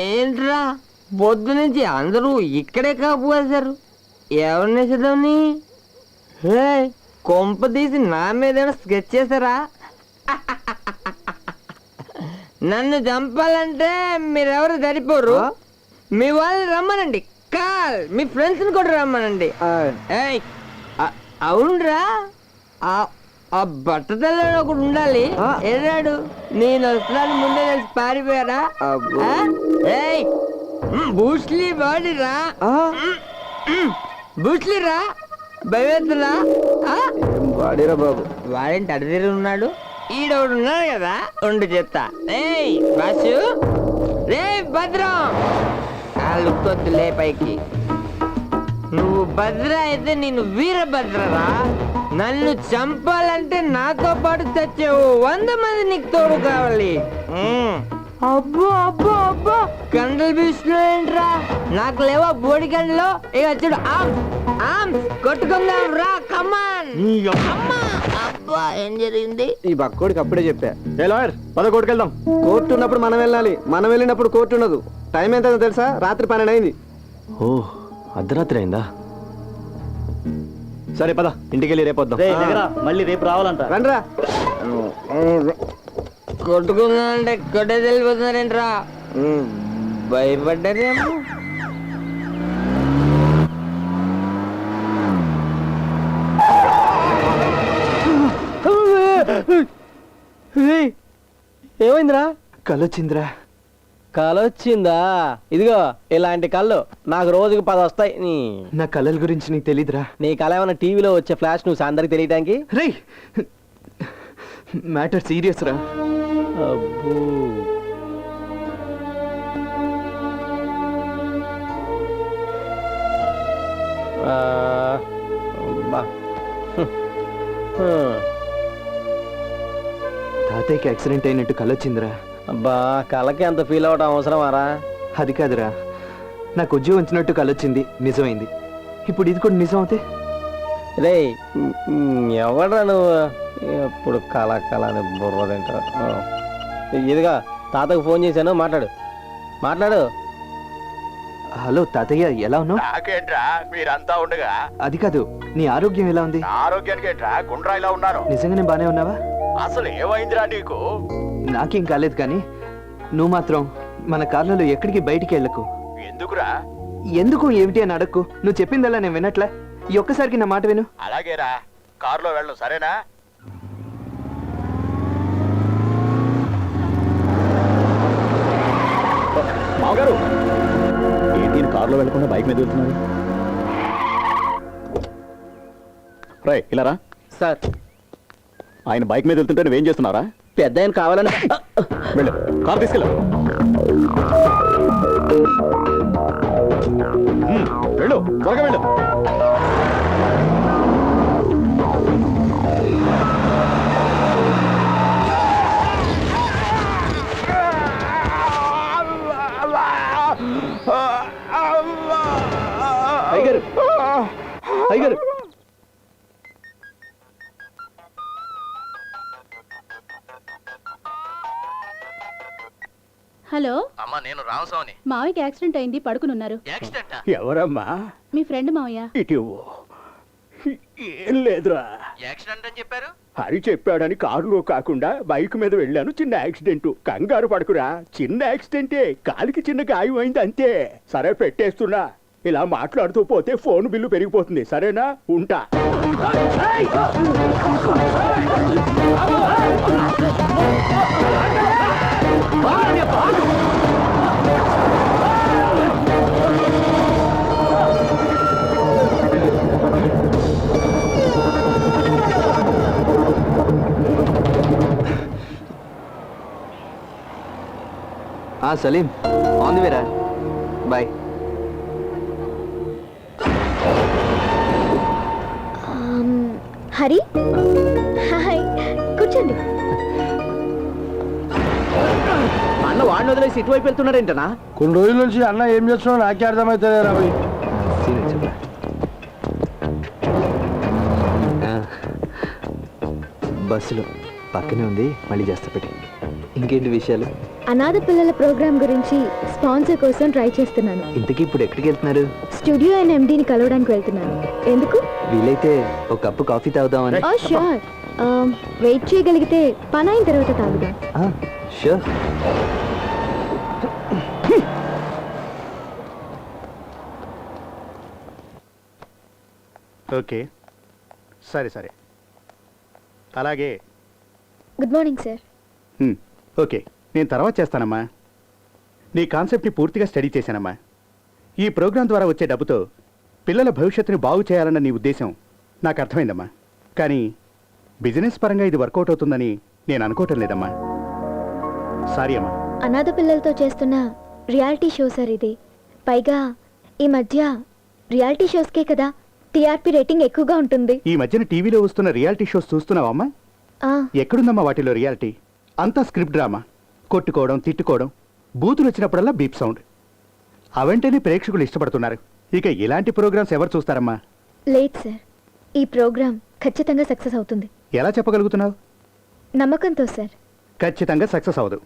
ఏంట్రా పొద్దు నుంచి అందరూ ఇక్కడే కాపువేశారు? ఎవరిని వేసేదాన్ని? కొంప తీసి నా మీద స్కెచ్ చేశారా? నన్ను చంపాలంటే మీరెవరు సరిపోరు. మీ వాళ్ళని రమ్మనండి కాల్ మీ ఫ్రెండ్స్ ని కూడా రమ్మనండి ఏయ్, అవునరా ఆ బట్టతల్లో ఒకడు ఉండాలి ఎర్రాడు నేను వస్తున్నాను ముందే తెలిసి పారిపోయారా ఏయ్ బూస్లీ బాడీ రా బూస్లీ రా భయవేతురా వాడిరా బాబు వాడేంటి అడిగిరి ఉన్నాడు ఈడొకడు ఉన్నాడు కదా ఉండి చెప్తా ఏయ్ బాసు రే భద్రం ఆ లుక్కొద్దులే పైకి నువ్వు భద్ర అయితే నేను వీరభద్రరా నన్ను చంపాలంటే నాతో పాటు చచ్చావు 100 మంది నీకు తోడు కావాలి అబ్బో అబ్బో అబ్బో కండలు బీస్తున్నాయంట్రా నాకు లేవా బోడి కండలో ఇక చూడు ఆమ్స్ కొట్టుకుందాం రా కమాన్ అబ్బా ఏం జరిగింది ఈ బక్కోడికి అప్పుడే చెప్పా ఏ లాయర్ పద కోర్టుకు వెళ్దాం కోర్టు ఉన్నప్పుడు మనం వెళ్ళాలి మనం వెళ్ళినప్పుడు కోర్టు ఉండదు టైం ఎంత తెలుసా రాత్రి 12 అయింది ఓ అర్ధరాత్రి అయిందా సరే పద ఇంటికి వెళ్ళి రేపు వద్దాం మళ్ళీ రేపు రావాలంట రండిరా కొట్టుకుందా అంటే కొట్టే వెళ్ళిపోతున్నారేంట్రా భయపడ్డారేమో ఏమైందిరా కలొచ్చిందిరా కలొచ్చిందా ఇదిగో ఇలాంటి కళ్ళు నాకు రోజుకి 10 వస్తాయి నా కళల గురించి నీకు తెలీదురా నీ కళ ఏమైనా టీవీలో వచ్చే ఫ్లాష్ నువ్వు అందరికి తెలియటానికి రే మ్యాటర్ సీరియస్ రా అబ్బో అబ్బా. తాతయ్యకి యాక్సిడెంట్ అయినట్టు కలొచ్చిందిరా అబ్బా కళకి అంత ఫీల్ అవడం అవసరమారా అది కాదురా నాకు ఉద్యోగం వచ్చినట్టు కలొచ్చింది నిజమైంది ఇప్పుడు ఇది కూడా నిజం అవుతే రే ఎవడ్రా నువ్వు ఎప్పుడు కళ కళ అని బుర్ర తింటావు ఇదిగా తాతకు ఫోన్ చేశాను మాట్లాడు హలో తాతయ్య ఎలా ఉన్నావు నాకేంట్రా మీరంతా ఉండగా అది కాదు నీ ఆరోగ్యం ఎలా ఉంది ఆరోగ్యానికి ఏంట్రా గుండ్రా ఇలా ఉన్నారు నిజంగానే బానే ఉన్నావా అసలు ఏమైందిరా నీకు నాకేం కాలేదు కానీ నువ్వు మాత్రం మన కార్లలో ఎక్కడికి బయటికి వెళ్ళకు ఎందుకురా ఎందుకు ఏమిటి అని అడక్కు నువ్వు చెప్పిందల్లా నేను వినట్లే ఈ ఒక్కసారికి నా మాట విను అలాగేరా కారులో వెళ్ళు సరేనా మామగారు ఏంటి కారులో వెళ్ళకుండా బైక్ మీద వెళ్తున్నారు రై ఇలా రా సార్ ఆయన బైక్ మీద వెళ్తుంటే నువ్వేం చేస్తున్నారా పెద్ద ఆయన కావాలని వెళ్ళు కారు తీసుకెళ్ళు వెళ్ళు త్వరగా వెళ్ళు అయ్యగారు హలో అమ్మా నేను రామస్వామిని మావయ్యకి యాక్సిడెంట్ అయింది పడుకునున్నారు యాక్సిడెంట్ ఎవరమ్మా మీ ఫ్రెండ్ మావయ్య ఇటు ఏం లేదురా యాక్సిడెంట్ అని చెప్పారు హరి చెప్పాడని కారులో కాకుండా బైక్ మీద వెళ్ళాను చిన్న యాక్సిడెంట్ కంగారు పడుకురా చిన్న యాక్సిడెంటే కాలికి చిన్న గాయం అయింది అంతే సరే పెట్టేస్తున్నా ఇలా మాట్లాడుతూ పోతే ఫోన్ బిల్లు పెరిగిపోతుంది సరేనా ఉంటా సలీం ఆన్ ది వేరా బాయ్ హరి హాయ్ కూర్చోండి అన్న వాడిని వదిలేసి ఇటువైపు వెళ్తున్నాడేంటనా కొన్ని రోజుల నుంచి అన్న ఏం చేస్తున్నావు నాకే అర్థమవుతుంది రవి బస్సులో పక్కనే ఉంది మళ్ళీ చేస్తా పెట్టి ఇంకేంటి విషయాలు అనాథ పిల్లల ప్రోగ్రామ్ గురించి స్పాన్సర్ కోసం ట్రై చేస్తున్నాను ఇంతకీ ఇప్పుడు ఎక్కడికి వెళ్తున్నారు స్టూడియో అండ్ ఎండీని కలవడానికి వెళ్తున్నాను ఎందుకు వీలైతే ఒక కప్పు కాఫీ తాగుదామని ఓ ష్యూర్ వెయిట్ చేయగలిగితే పని అయిన తర్వాత తాగుదాం షూర్ ఓకే, సరే సరే, అలాగే. Good morning sir. ఓకే, నేను తర్వాత చేస్తానమ్మా. నీ కాన్సెప్ట్ని పూర్తిగా స్టడీ చేశానమ్మా. ఈ ప్రోగ్రాం ద్వారా వచ్చే డబ్బుతో పిల్లల భవిష్యత్తుని బాగు చేయాలన్న నీ ఉద్దేశం నాకు అర్థమైందమ్మా. కానీ బిజినెస్ పరంగా ఇది వర్కౌట్ అవుతుందని నేను అనుకోవటం లేదమ్మా. సారీ అమ్మా. అనాథ పిల్లలతో చేస్తున్న రియాలిటీ షో సార్ ఇది. పైగా ఈ మధ్య రియాలిటీ షోస్కే కదా టీఆర్పీ రేటింగ్ ఎక్కువగా ఉంటుంది. ఈ మధ్యన టీవీలో వస్తున్న రియాలిటీ షోస్ చూస్తున్నావమ్మా? ఆ, ఎక్కడుందమ్మా వాటిలో రియాలిటీ? అంతా స్క్రిప్ట్ డ్రామా, కొట్టుకోవడం, తిట్టుకోవడం, బూతులు వచ్చినప్పుడల్లా బీప్ సౌండ్. అవంటేనే ప్రేక్షకులు ఇష్టపడుతున్నారు. ఇక ఇలాంటి ప్రోగ్రామ్స్ ఎవరు చూస్తారమ్మా? లేదు సార్, ఈ ప్రోగ్రాం ఖచ్చితంగా సక్సెస్ అవుతుంది. ఎలా చెప్పగలుగుతున్నావు? నమ్మకంతో సార్. ఖచ్చితంగా సక్సెస్ అవ్వదు.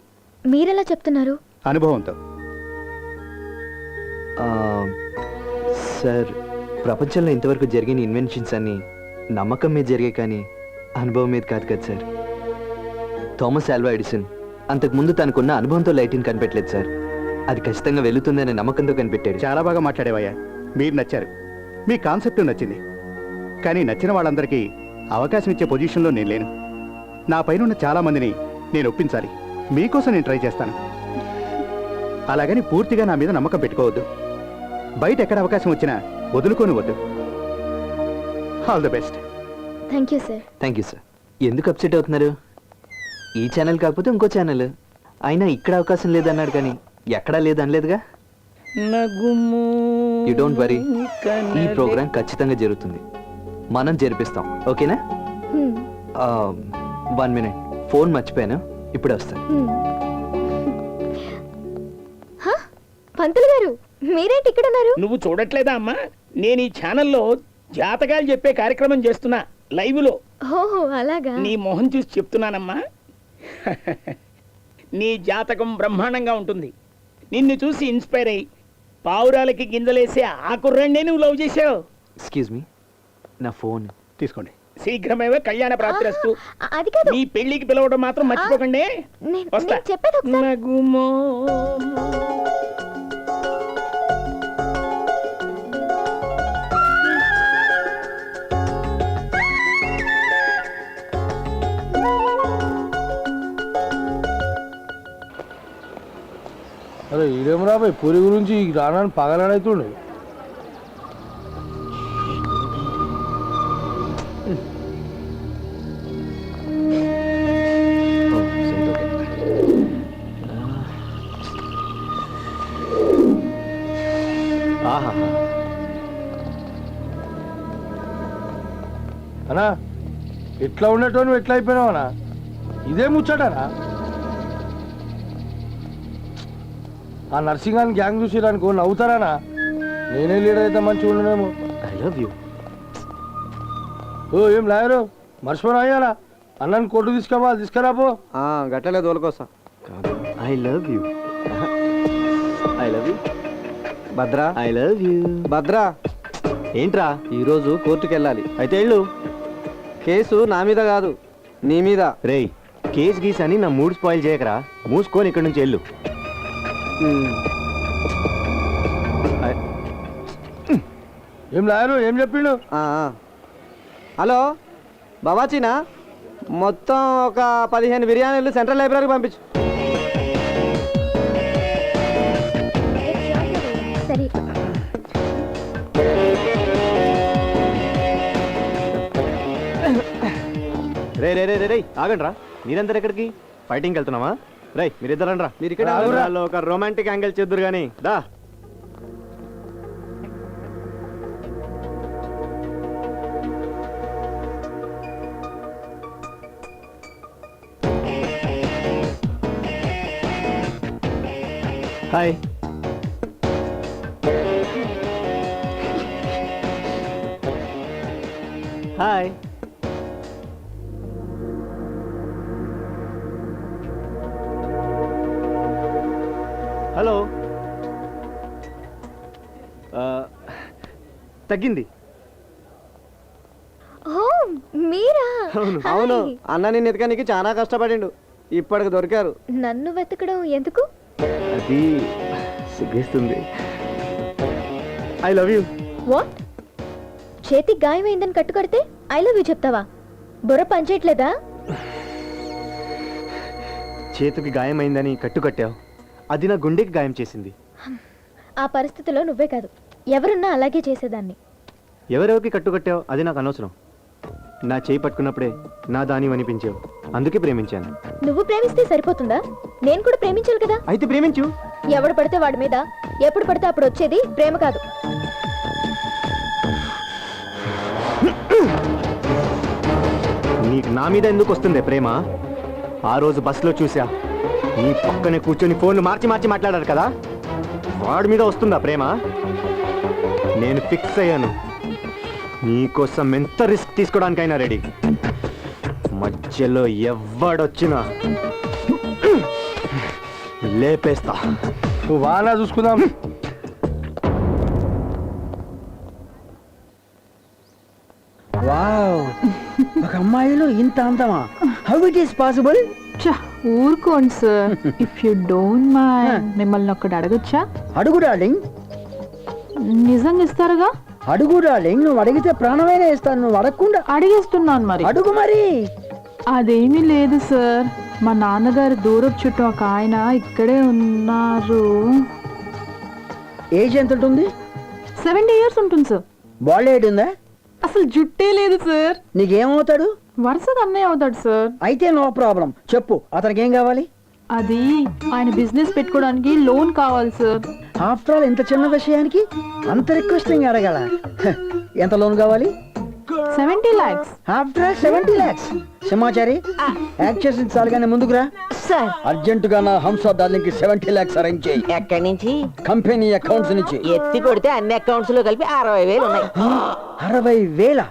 మీరెలా చెప్తున్నారు? అనుభవంతో. సార్, ప్రపంచంలో ఇంతవరకు జరిగిన ఇన్వెన్షన్స్ అన్ని నమ్మకం మీద జరిగాయి కానీ అనుభవం మీద కాదు కదా సార్. థామస్ ఆల్వా ఎడిసన్ అంతకుముందు తనకున్న అనుభవంతో లైటింగ్ కనిపెట్టలేదు సార్. అది ఖచ్చితంగా వెళుతుందనే నమ్మకంతో కనిపెట్టాడు. చాలా బాగా మాట్లాడేవయ్యా. మీరు నచ్చారు, మీ కాన్సెప్ట్ నచ్చింది. కానీ నచ్చిన వాళ్ళందరికీ అవకాశం ఇచ్చే పొజిషన్లో నేను లేను. నా పైన చాలా మందిని నేను ఒప్పించాలి. మీకోసం నేను ట్రై చేస్తాను. అలాగని పూర్తిగా నా మీద నమ్మకం పెట్టుకోవద్దు. బయట ఎక్కడ అవకాశం వచ్చినా వదులుకొని వద్దు. All the best. Thank you sir. Thank you sir. ఎందుకు అప్సెట్ అవుతున్నారు? ఈ ఛానల్ కాకపోతే ఇంకో ఛానల్ అయినా ఇక్కడ అవకాశం లేదన్నాడు కానీ ఎక్కడా లేదనలేదుగా. యూ డోంట్ వరీ, ఈ ప్రోగ్రాం ఖచ్చితంగా జరుగుతుంది. మనం జరిపిస్తాం, ఓకేనా? 1 minute, ఫోన్ మర్చిపోయాను, ఇప్పుడే వస్తాను. పంతులు గారు, మీరేంటి ఇక్కడ ఉన్నారు? నువ్వు చూడట్లేదా అమ్మా? నేను ఈ ఛానల్లో జాతకాలు చెప్పే కార్యక్రమం చేస్తున్నా లైవ్ లో. ఓహో అలాగా. నీ మొహం చూసి చెప్తున్నానమ్మా. నీ జాతకం బ్రహ్మాండంగా ఉంటుంది. నిన్ను చూసి ఇన్స్పైర్ అయ్యి పావురాలకి గింజలేసే ఆ కుర్రాన్నే నువ్వు లవ్ చేసావు. ఎక్స్క్యూజ్ మీ, నా ఫోన్ తీసుకోండి. శీఘ్రమేవే కళ్యాణ ప్రాప్తిరస్తు. అది కాదు, మీ పెళ్లికి పిలవడం మాత్రం మర్చిపోకండి. వస్తా. చెప్పేది ఒకసారి. నగుమో. అరే ఈడేం రాబాయ్ పూరి గురించి రానని పగలడైతుండే. అన్నా ఎట్లా ఉండేటో ఎట్లా అయిపోయినావు అన్నా? ఇదే ముచ్చటనా? ఆ నర్సింగ్ గ్యాంగ్ చూసిరనుకో నవ్వుతారానా? నేనే లీడర్ అయితే మంచిగా ఉండనేమో. I love you. ఓ ఏం లాయరు మర్చిపోయినా అయ్యాలా? అన్నని కొట్టు తీసుకురాపో. గట్టలే దోలుకోసా. I love you. I love you. Bhadra, I love you. Bhadra, ఏంట్రా? ఈరోజు కోర్టుకి వెళ్ళాలి. అయితే వెళ్ళు. కేసు నా మీద కాదు, నీ మీద. రేయ్, కేస్ గీస్ అని నా మూడ్ స్పాయిల్ చేయకరా. మూసుకొని ఇక్కడి నుంచి వెళ్ళు. ఏం లాయరు ఏం చెప్పిండు? హలో బాబాచీనా, మొత్తం ఒక 15 బిర్యానీలు సెంట్రల్ లైబ్రరీకి పంపించు. సరే. రే రే రే రే రే ఆగండి రా. మీరందరు ఎక్కడికి? ఫైటింగ్కి వెళ్తున్నావా? రే మీరిద్దరండి రా. మీరు ఇక్కడ ఒక రొమాంటిక్ యాంగిల్ చేద్దురు కానీ దా. హాయ్. హాయ్. హలో. తగ్గింది. ఓ మీరా? అవును, హాయ్. అన్న నిన్ను ఎతకడానికి చాలా కష్టపడిండు, ఇప్పటికి దొరికారు. నన్ను వెతకడం ఎందుకు? అది సిగ్గేస్తుంది. I love you. వాట్? చేతికి గాయమైందని కట్టుకడితే ఐ లవ్ యూ చెప్తావా? బుర్ర పనిచేయట్లేదా? చేతికి గాయమైందని కట్టుకట్టావు, అది నా గుండెకి గాయం చేసింది. ఆ పరిస్థితిలో నువ్వే కాదు, ఎవరున్నా అలాగే చేసేదాన్ని. ఎవరెవరికి కట్టుకట్టావు అది నాకు అనవసరం. నా చేయి పట్టుకున్నప్పుడే నా దాని అనిపించావు, అందుకే ప్రేమించాను. నువ్వు ప్రేమిస్తే సరిపోతుందా? నేను కూడా ప్రేమించాలి కదా. అయితే ప్రేమించు. ఎవడు పడితే వాడి మీద ఎప్పుడు పడితే అప్పుడు వచ్చేది ప్రేమ కాదు. నీకు నా మీద ఎందుకు వస్తుంది ప్రేమ? ఆ రోజు బస్సులో చూసా, నీ పక్కనే కూర్చొని ఫోన్లు మార్చి మార్చి మాట్లాడారు కదా, వాడి మీద వస్తుందా ప్రేమ? నేను ఫిక్స్ అయ్యాను, నీకోసం ఎంత రిస్క్ తీసుకోవడానికైనా రెడీ. మధ్యలో ఎవడొచ్చినా లేపేస్తా. వానా చూసుకుందాం. వావ్, ఒక అమ్మాయిలో ఇంత అందమా? How it is possible? ఊరుకోండి sir. If you don't mind మిమ్మల్ని ఒక్కటి అడగచ్చా? అడుగు డార్లింగ్. నిజంగా ఇస్తారుగా? అడుగు డార్లింగ్, నువ్వు అడిగితే ప్రాణమైనా ఇస్తాను, నువ్వు అడగకుండా. అడిగేస్తున్నాను మరి. అడుగు మరి. అదేమీ లేదు సార్, మా నాన్నగారు దూరపు చుట్టూ ఒక ఆయన ఇక్కడే ఉన్నారు. ఏజ్ ఎంత ఉంటుంది? 70 years ఉంటుంది సార్. బాల్ హెడ్ ఉందా? అసలు జుట్టే లేదు సార్. నీకేమవుతాడు? వరుసగా అన్నయ్య అవుతాడు సార్. అయితే నో ప్రాబ్లం, చెప్పు అతనికి ఏం కావాలి? అది ఆయన బిజినెస్ పెట్టుకోవడానికి లోన్ కావాలి సార్. ఆఫ్టర్ ఆల్ ఇంత చిన్న విషయానికి అంత రిక్వెస్టింగ్ అడగాల? ఎంత లోన్ కావాలి? 70 lakhs. After all 70 lakhs. Simhachari, act చేసిన చాలు కానీ ముందుకురా సార్. అర్జెంటుగా నా హంస డార్లింగ్ కి 70 lakhs అరేంజ్ చేయి. ఎక్కడి నుంచి? కంపెనీ అకౌంట్స్ నుంచి. ఎత్తి కొడితే అన్ని అకౌంట్స్ లో కలిపి 60,000 ఉన్నాయి. 60,000?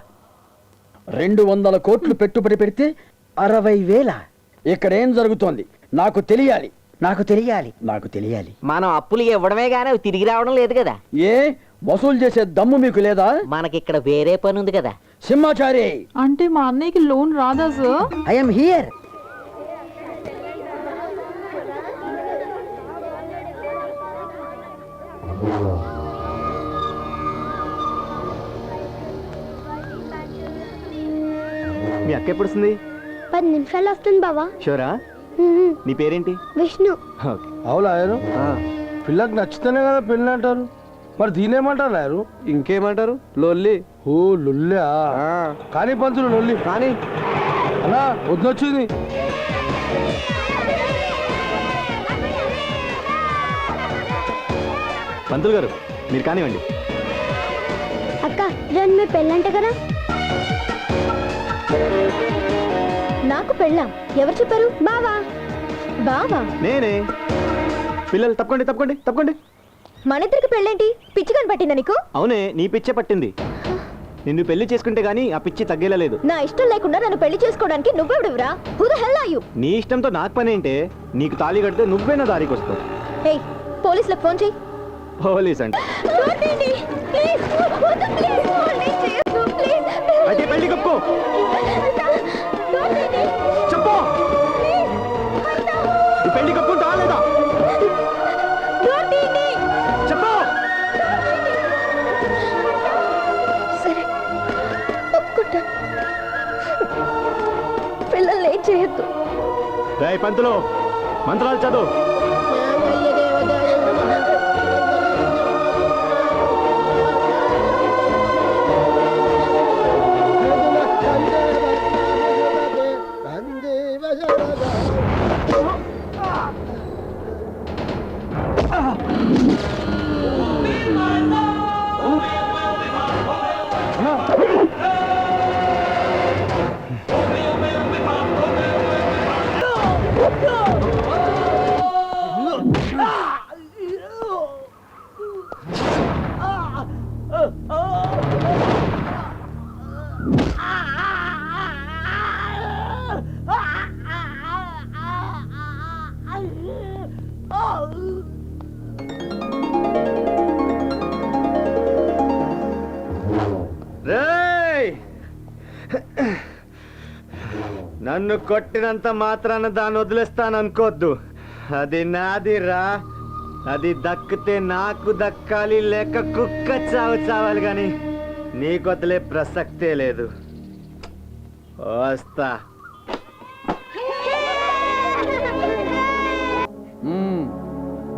200 కోట్లు పెట్టుబడి పెడితే 60,000? ఇక్కడ ఏం జరుగుతోంది? నాకు తెలియాలి, నాకు తెలియాలి, నాకు తెలియాలి. మనం అప్పులు ఇవ్వడమే గానీ అవి తిరిగి రావడం లేదు కదా. ఏ వసూలు చేసే దమ్ము మీకు లేదా? మనకిక్కడ వేరే పని ఉంది కదా. సింహాచారి, అంటే మా అన్నయ్యకి లోన్ రాదా సార్? I'm here. మీ అక్క ఎప్పుడు వస్తుంది? 10 నిమిషాలు వస్తుంది బావా. షూరా? నీ పేరేంటి? విష్ణు. ఓకే. అవునా లాయరు? పిల్లకి నచ్చితేనే కదా పెళ్ళి అంటారు, మరి దీనేమంటారు లాయరు? ఇంకేమంటారు? లొల్లి. ఓ లొల్లా? కానీ పంతులు లొల్లి కానీ అలా వద్దొచ్చింది. పంతులు గారు మీరు కానివ్వండి. అక్క రండి, మీ పెళ్ళంట కదా. నాకు పెళ్ళాం? ఎవరు చెప్పారు? బావా. బావా? నేనే. పిల్లలు తప్పకండి తప్పకండి తప్పకండి. మన ఇద్దరికి పెళ్ళేంటి? పిచ్చిగాని పట్టిందా నీకు? అవునే, నీ పిచ్చే పట్టింది. నిన్ను పెళ్లి చేసుకుంటే గానీ ఆ పిచ్చి తగ్గేలా లేదు. నా ఇష్టం లేకుండా నన్ను పెళ్లి చేసుకోవడానికి నువ్వెవడురా? Who the hell are you? నీ ఇష్టంతో నాకు పని ఏంటే? నీకు తాళి కడితే నువ్వే నా దారికి వస్తావు. ఏయ్, పోలీసులకు ఫోన్ చెయ్యి. పోలీస్ అంటే అయితే పెళ్లి కప్పుకో. చెప్పు, ఈ పెళ్లి కప్పుకుంటా లేదా? చెప్పు. సరే, ఒప్పుకుంటా. పిల్లల్ని ఏం చేయొద్దు. రేయ్ పంతులు, మంత్రాలు చదువు. నన్ను కొట్టినంత మాత్రాన దాన్ని వదిలేస్తాను అనుకోద్దు. అది నాదిరా. అది దక్కితే నాకు దక్కాలి, లేక కుక్క చావు చావాలి. కానీ నీకొద్దలే ప్రసక్తే లేదు. వస్తా.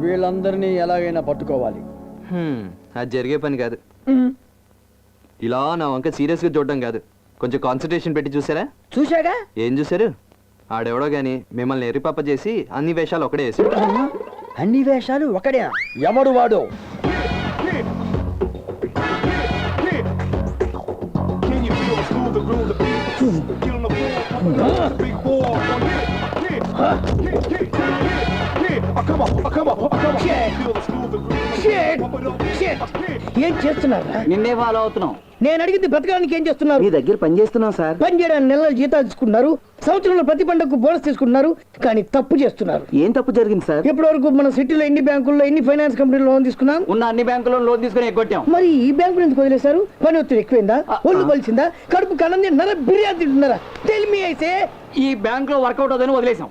వీళ్ళందరినీ ఎలాగైనా పట్టుకోవాలి. అది జరిగే పని కాదు. ఇలా నా వంక సీరియస్గా చూడడం కాదు, కొంచెం కాన్సన్ట్రేషన్ పెట్టి చూసారా? చూశాగా. ఏం చూసారు? ఆడెవడో గాని మిమ్మల్ని ఎరిపాప చేసి అన్ని వేషాలు ఒకడే వేసి. అన్ని వేషాలు ఒకడే? ఎవడు వాడు? ఏం చేస్తున్నారా? నిన్నే ఫాలో అవుతున్నాం. నేను అడిగింది బ్రతకడానికి ఏం చేస్తున్నారు? మీ దగ్గర పని చేస్తున్నాం సార్. పని చేయడానికి నెలల జీతాలు తీసుకున్నారు, సంవత్సరంలో ప్రతి పండుగకు బోనస్ తీసుకుంటున్నారు, కానీ తప్పు చేస్తున్నారు. ఏం తప్పు జరిగింది సార్? ఇప్పటి వరకు మన సిటీలో ఎన్ని బ్యాంకుల్లో ఎన్ని ఫైనాన్స్ కంపెనీలో లోన్ తీసుకున్నాం? ఉన్న అన్ని బ్యాంకుల్లో లోన్ తీసుకుని ఎగ్గొట్టాం. మరి ఈ బ్యాంకు ఎందుకు వదిలేశారు? పని ఒత్తిడి ఎక్కువైందా? ఒళ్ళు బలిసిందా? కడుపు కన్నం తింటున్నారా? బిర్యానీ తింటున్నారా? టెల్ మీ అయితే. ఈ బ్యాంక్ లో వర్కౌట్ అవుదని వదిలేసాం.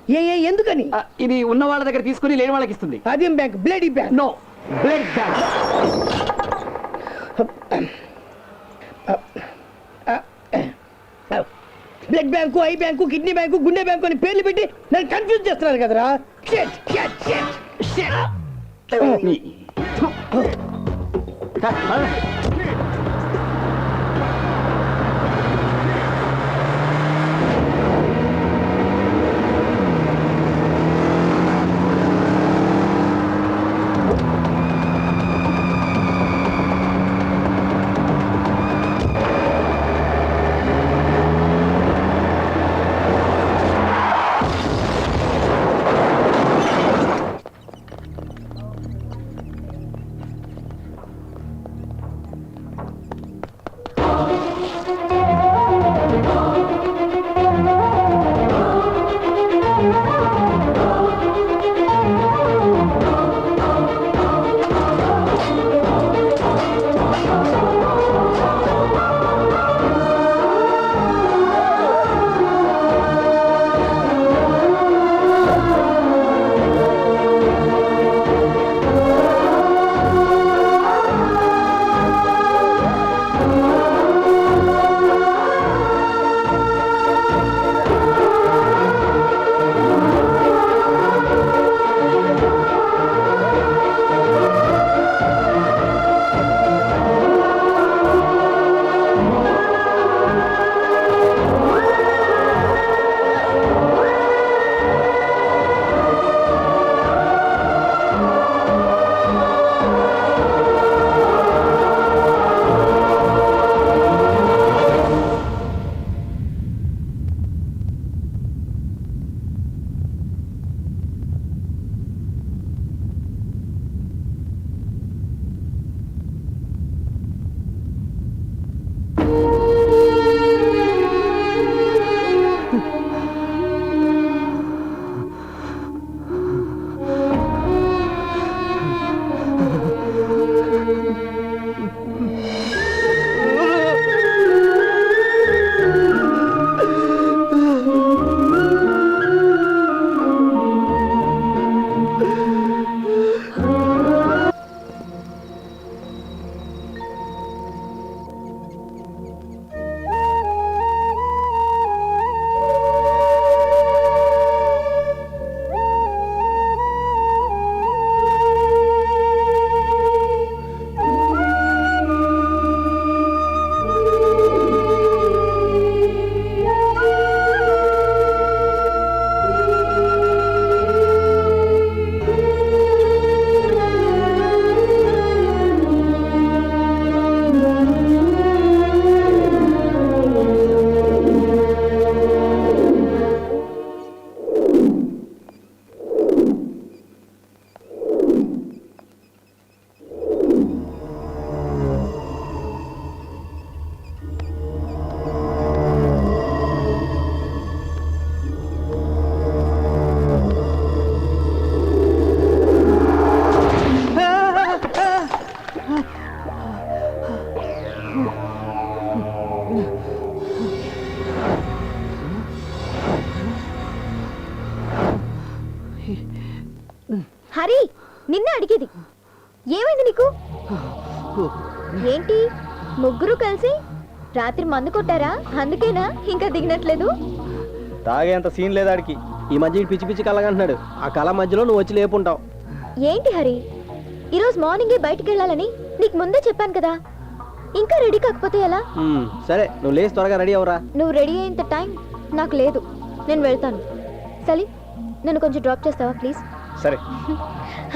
ఎందుకని? ఇది ఉన్న వాళ్ళ దగ్గర తీసుకుని లేని వాళ్ళకి ఇస్తుంది. అదేం bank? Bloody bank. No, blood bank. Blood bank, eye bank, kidney bank, గుండె బ్యాంకు అని పేర్లు పెట్టి నన్ను కన్ఫ్యూజ్ చేస్తున్నారు కదరా. హరి, నిన్నే అడిగేది. ఏమైంది నీకు? ఏంటి ముగ్గురు కలిసి రాత్రి మందు కొట్టారా? అందుకేనా ఇంకా దిగినట్లేదు? తాగేంత సీన్ లేదు ఆడికి. ఈ మధ్య ఈడు పిచ్చి పిచ్చి కలగంటున్నాడు. ఆ కళ మధ్యలో నువ్వు వచ్చి లేపుంటావు. ఏంటి హరి, ఈరోజు మార్నింగే బయటికి వెళ్ళాలని నీకు ముందే చెప్పాను కదా. ఇంకా రెడీ కాకపోతే ఎలా? సరే నువ్వు లేచి త్వరగా రెడీ అవరా. నువ్వు రెడీ అయ్యేంత టైం నాకు లేదు. నేను వెళ్తాను. సలీం, నన్ను కొంచెం డ్రాప్ చేస్తావా ప్లీజ్? సరే.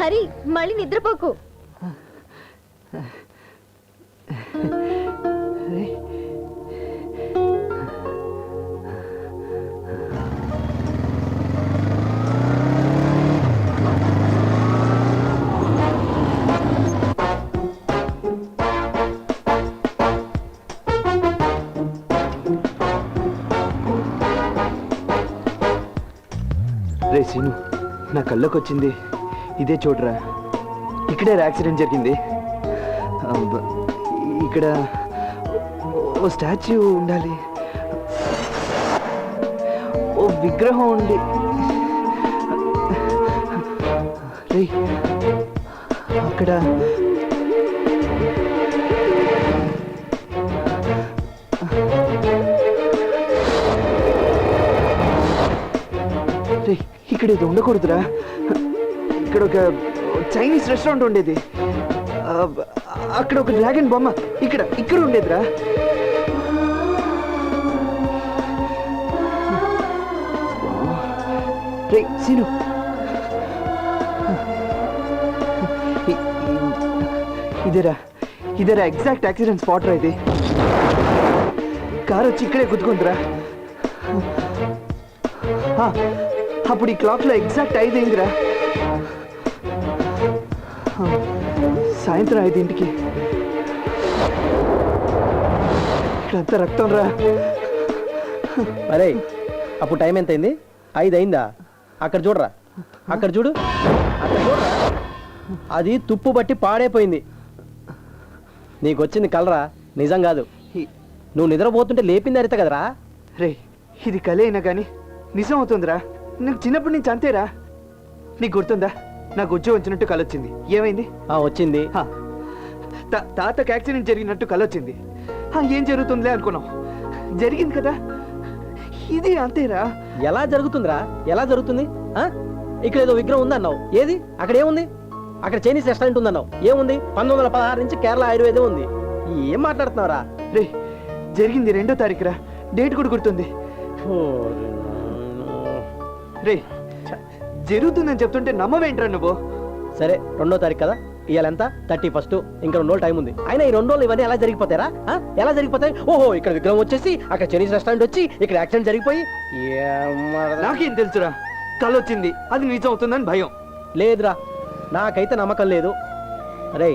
హరి, మళ్ళీ నిద్రపోకు. రే సీను, నా కళ్ళకి వచ్చింది ఇదే చూడరా. ఇక్కడే యాక్సిడెంట్ జరిగింది. ఇక్కడ ఓ స్టాచ్యూ ఉండాలి, ఓ విగ్రహం ఉండి. రే అక్కడ రే ఇక్కడ ఇది ఉండకూడదురా. ఇక్కడ ఒక చైనీస్ రెస్టారెంట్ ఉండేది. అక్కడ ఒక డ్రాగన్ బొమ్మ ఇక్కడ ఉండేదిరా. రే సీను, ఇదేరా ఎగ్జాక్ట్ యాక్సిడెంట్ స్పాట్ రా. ఇది కారు వచ్చి ఇక్కడే గుద్దుకుందిరా. అప్పుడు ఈ క్లాక్లో ఎగ్జాక్ట్ 5 అయిందిరా. సాయంత్రం 5ంటికి. ఇక్కడంతా రక్తం రా. అరే అప్పుడు టైం ఎంత అయింది? 5 అయిందా? అక్కడ చూడరా, అక్కడ చూడు, అక్కడ చూడరా. అది తుప్పు బట్టి పాడైపోయింది. నీకు వచ్చింది కలరా, నిజం కాదు. నువ్వు నిద్రపోతుంటే లేపింది అరిత కదరా. రే ఇది కలే అయినా కానీ నిజం అవుతుందిరా. నాకు చిన్నప్పటి నుంచి అంతేరా. నీకు గుర్తుందా, నాకు ఉద్యోగం వచ్చినట్టు కలొచ్చింది. ఏమైంది? వచ్చింది. తాతకు యాక్సిడెంట్ జరిగినట్టు కలొచ్చింది. ఏం జరుగుతుందిలే అనుకున్నాం, జరిగింది కదా. ఇది అంతేరా. ఎలా జరుగుతుందిరా? ఎలా జరుగుతుంది? ఇక్కడ ఏదో విగ్రహం ఉంది అన్నావు. ఏది? అక్కడ ఏముంది? అక్కడ చైనీస్ రెస్టారెంట్ ఉందన్నావు. ఏముంది? 1916 నుంచి కేరళ ఆయుర్వేదం ఉంది. ఏం మాట్లాడుతున్నావురా? రే జరిగింది 2వ తారీఖురా. డేట్ కూడా గుర్తుంది. రే జరుగుతుందని చెప్తుంటే నమ్మవేంట్రా నువ్వు? సరే 2వ తారీఖు కదా, ఇవాళ ఎంత? 31. ఇంకా 2 రోజులు టైం ఉంది. అయినా ఈ 2 రోజులు ఇవన్నీ ఎలా జరిగిపోతారా? ఎలా జరిగిపోతాయి? ఓహో, ఇక్కడ విగ్రహం వచ్చేసి అక్కడ చైనీస్ రెస్టారెంట్ వచ్చి ఇక్కడ యాక్సిడెంట్ జరిగిపోయి. నాకేం తెలుసురా, కలొచ్చింది, అది నిజం అవుతుందని భయం. లేదురా, నాకైతే నమ్మకం లేదు. అరే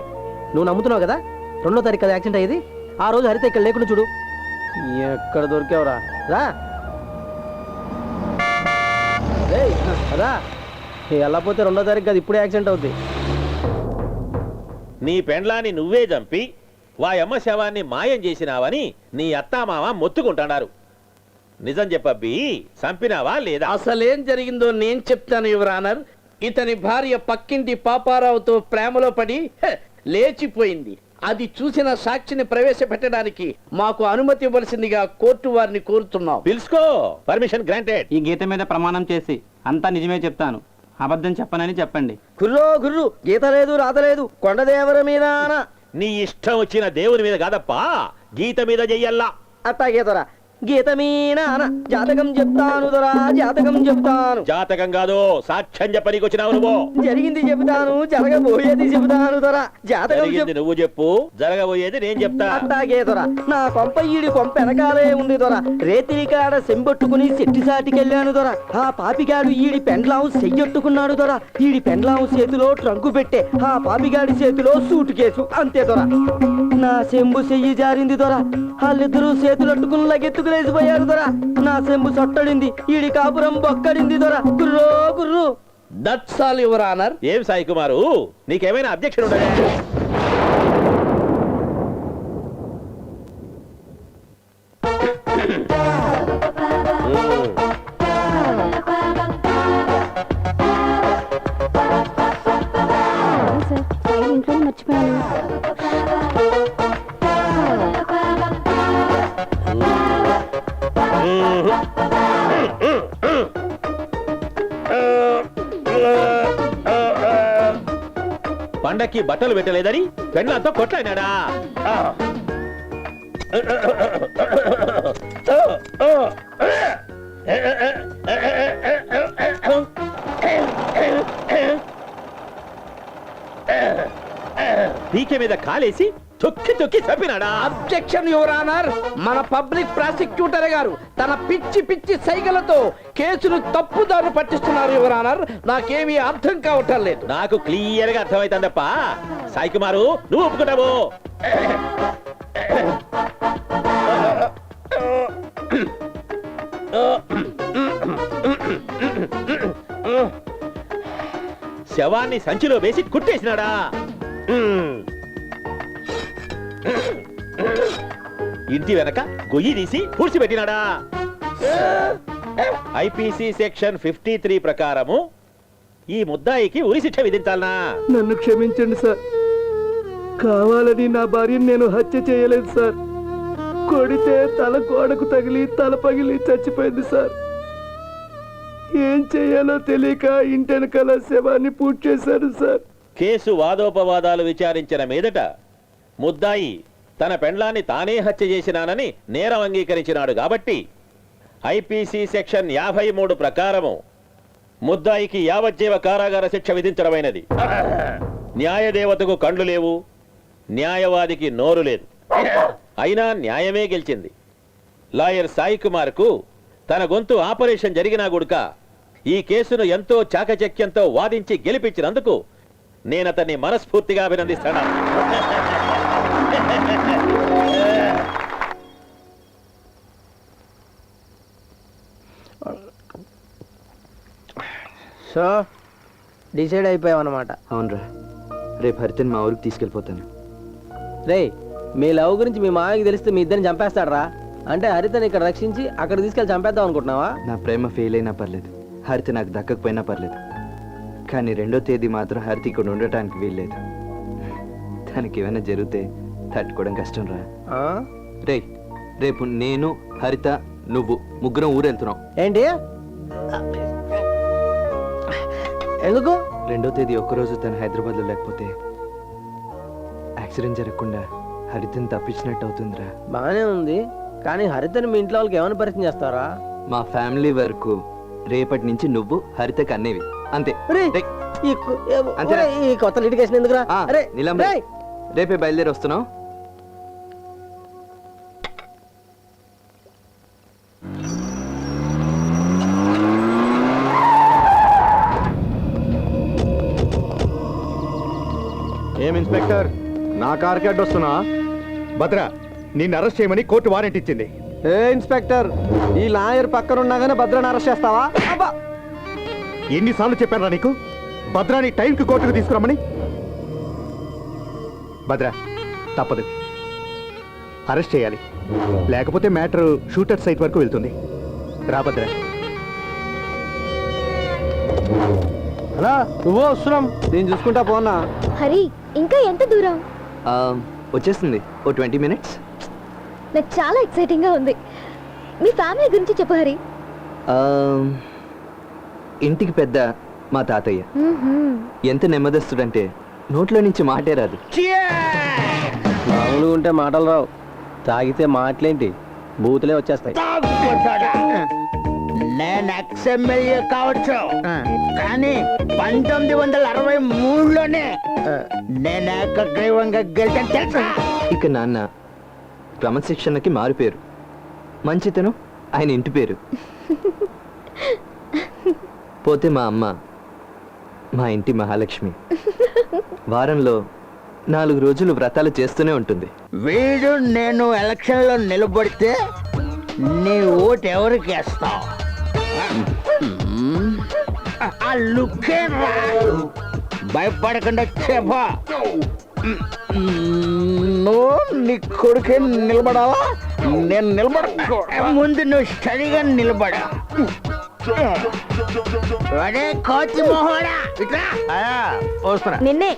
నువ్వు నమ్ముతున్నావు కదా, 2వ తారీఖు కదా యాక్సిడెంట్ అయ్యేది. ఆ రోజు హరిత ఇక్కడ లేకుండా చూడు. ఎక్కడ దొరికావురా? రా రా. వెళ్ళపోతే 2వ తారీఖు కదా, ఇప్పుడే యాక్సిడెంట్ అవుద్ది. నీ పెండ్లాన్ని నువ్వే చంపి వాయమ్మ శవాన్ని మాయం చేసినావని నీ అత్తామామ మొత్తుకుంటున్నారు. నిజం చెప్పబ్బి, చంపినావా లేదా? అసలేం జరిగిందో నేను చెప్తాను యువర్ ఆనర్. ఇతని భార్య పక్కింటి పాపారావుతో ప్రేమలో పడి లేచిపోయింది. అది చూసిన సాక్షిని ప్రవేశపెట్టడానికి మాకు అనుమతి ఇవ్వాల్సిందిగా కోర్టు వారిని కోరుతున్నాం. పిలుచుకో, పర్మిషన్ గ్రాంటెడ్. ఈ గీత మీద ప్రమాణం చేసి అంతా నిజమే చెప్తాను, అబద్ధం చెప్పనని చెప్పండి. గుర్రు గీత లేదు, రాత లేదు, కొండదేవర మీద. నీ ఇష్టం వచ్చిన దేవుని మీద కాదప్పా, గీత మీద చెయ్యల్లా. అట్టా గీతరా. గీత మీద జాతకం చెప్తాను దొరా, జాతకం చెప్తాను. జాతకం కాదు, సాక్ష్యం చెప్పనీకి వచ్చినావు నువ్వు. జరిగింది చెబుతాను, జరగబోయేది చెబుతాను దొరా. జాతకం జరిగింది నువ్వు చెప్పు, జరగబోయేది నేను చెప్తా. అట్టాగే దొరా. నా కొంప ఈడి కొంప వెనకాలే ఉంది దొరా. రేతిరి కాడ సెంబొట్టుకుని సెట్టి సాటికెళ్ళాను దొరా. ఆ పాపిగాడు ఈడి పెండ్లాం చెయ్యొట్టుకున్నాడు దొరా. ఈడి పెండ్లాం చేతిలో ట్రంకు పెట్టే, ఆ పాపిగాడి చేతిలో సూట్ కేసు. అంతే దొరా. నా సెంబు చెయ్యి జారింది దొరా. వాళ్ళిద్దరూ చేతులట్టుకుని లగెత్తుకులేసిపోయారు దొరా. నా సెంబు సొట్టడింది, ఈడి కాపురం బొక్కడింది దొరా. గుర్రో గుర్రు. That's all your honour. ఏం సాయి కుమారు, నీకేమైనా అబ్జెక్షన్ ఉండదా? సార్, ఇంట్లో మర్చిపోయాను. పండక్కి బట్టలు పెట్టలేదని పెండ్లంతో కొట్లాడినాడా? పీకే మీద కాలేసి తొక్కి తొక్కి చంపినాడా? Objection your honour. మన పబ్లిక్ ప్రాసిక్యూటర్ గారు తన పిచ్చి పిచ్చి సైగలతో కేసును తప్పుదారు పట్టిస్తున్నారు యువర్ ఆనర్. నాకేమీ అర్థం కావటం లేదు. నాకు క్లియర్ గా అర్థమైందప్ప. సాయి కుమారు, నువ్వు ఒప్పుకుంటావు? శవాన్ని సంచిలో వేసి కుట్టేసినాడా? ఇంటి వెనక గొయ్యి తీసి పూడ్చిపెట్టినాడా? ఐపీసీ సెక్షన్ 53 ప్రకారము ఈ ముద్దాయికి ఉరి శిక్ష విధించాలనా? నన్ను క్షమించండి సార్, కావాలని నా భార్యను నేను హత్య చేయలేదు సార్. కొడితే తల గోడకు తగిలి తల పగిలి చచ్చిపోయింది సార్. ఏం చెయ్యాలో తెలియక ఇంటెనకాల శవాన్ని పూర్తి చేశారు సార్. కేసు వాదోపవాదాలు విచారించిన మీదట ముద్దాయి తన పెండ్లాన్ని తానే హత్య చేసినానని నేరం అంగీకరించినాడు కాబట్టి ఐపీసీ సెక్షన్ 53 ప్రకారము ముద్దాయికి యావజ్జీవ కారాగార శిక్ష విధించడమైనది. న్యాయదేవతకు కండ్లు లేవు, న్యాయవాదికి నోరు లేదు. అయినా న్యాయమే గెలిచింది. లాయర్ సాయి కుమార్ కు తన గొంతు ఆపరేషన్ జరిగినా గుడుక ఈ కేసును ఎంతో చాకచక్యంతో వాదించి గెలిపించినందుకు నేనతన్ని మనస్ఫూర్తిగా అభినందిస్తాను. So decide అయిపోయావన్నమాట. అవునరా, రేపు హరితని మా ఊరికి తీసుకెళ్ళిపోతాను. రే, మీ లవ్ గురించి మీ మామయ్యకి తెలిస్తే మీ ఇద్దరిని చంపేస్తాడరా. అంటే హరితని ఇక్కడ రక్షించి అక్కడ తీసుకెళ్ళి చంపేద్దాం అనుకుంటున్నావా? నా ప్రేమ ఫెయిల్ అయినా పర్లేదు, హరిత నాకు దక్కకపోయినా పర్లేదు, కానీ 2వ తేదీ మాత్రం హరిత ఇక్కడ ఉండటానికి వీల్లేదు. దానికి ఏమైనా జరిగితే తట్టుకోవడం కష్టం రా. రే, రేపు నేను, హరిత, నువ్వు ముగ్గురం ఊరు వెళ్తున్నాం. ఏంటి? ఎందుకు? 2వ తేదీ ఒక్కరోజు తను హైదరాబాద్లో లేకపోతే యాక్సిడెంట్ జరగకుండా హరితని తప్పించినట్టు అవుతుందిరా. బానే ఉంది, కానీ హరితని మీ ఇంట్లో వాళ్ళకి ఏమైనా పరిచయం చేస్తారా? మా ఫ్యామిలీ వరకు రేపటి నుంచి నువ్వు హరితకి అన్నేవి అంతే. ఈ కొత్త లిటిగేషన్ ఎందుకురా? నీలం, రేపే బయలుదేరి వస్తున్నావు. ఏం ఇన్స్పెక్టర్, నా కార్కి అడ్డొస్తున్నా? భద్ర, నిన్ను అరెస్ట్ చేయమని కోర్టు వారెంట్ ఇచ్చింది. ఏ ఇన్స్పెక్టర్, ఈ లాయర్ పక్కన ఉండగానే భద్రాన్ని అరెస్ట్ చేస్తావా? ఎన్నిసార్లు చెప్పారా నీకు భద్రాని టైంకి కోర్టుకు తీసుకురమ్మని? భద్ర, తప్పదు, అరెస్ట్ చేయాలి, లేకపోతే మ్యాటర్ షూటర్ సైట్ వరకు వెళ్తుంది. రా భద్ర. అలా నువ్వు వస్తున్నాం, నేను చూసుకుంటా పోనా. హరి, ఇంకా ఎంత దూరం? వచ్చేస్తుంది, ఓ 20 minutes. నాకు చాలా ఎక్సైటింగ్ గా ఉంది. మీ ఫ్యామిలీ గురించి చెప్పు హరి. ఇంటికి పెద్ద మా తాతయ్య. ఎంత నెమ్మదస్తుడంటే నోట్లో నుంచి మాటే రాదు. మామూలుగా ఉంటే మాటలు రావు, తాగితే మాటలేంటి బూతులే వచ్చేస్తాయి. నేను ఎక్స్ఎమ్మెల్యే కావచ్చు, కానీ 1963లోనే నేను ఏకగ్రీవంగా గెలిచాను తెలుసా? ఇక నాన్న క్రమశిక్షణకి మారిపోయారు. మంచితనం ఆయన ఇంటి పేరు. పోతే మా అమ్మ మా ఇంటి మహాలక్ష్మి. వారంలో 4 రోజులు వ్రతాలు చేస్తూనే ఉంటుంది. వీడు నేను ఎలక్షన్లో నిలబడితే నీ ఓటు ఎవరికి వేస్తావు? ఆ లుక్కే రా, భయపడకుండా చెప్పా. నువ్వు నీ కొడుకే నిలబడావా? నేను నిలబడ ముందు నువ్వు స్టడీగా నిలబడా. అడే కోతి మొహోడా, వస్తున్నా. నిన్నే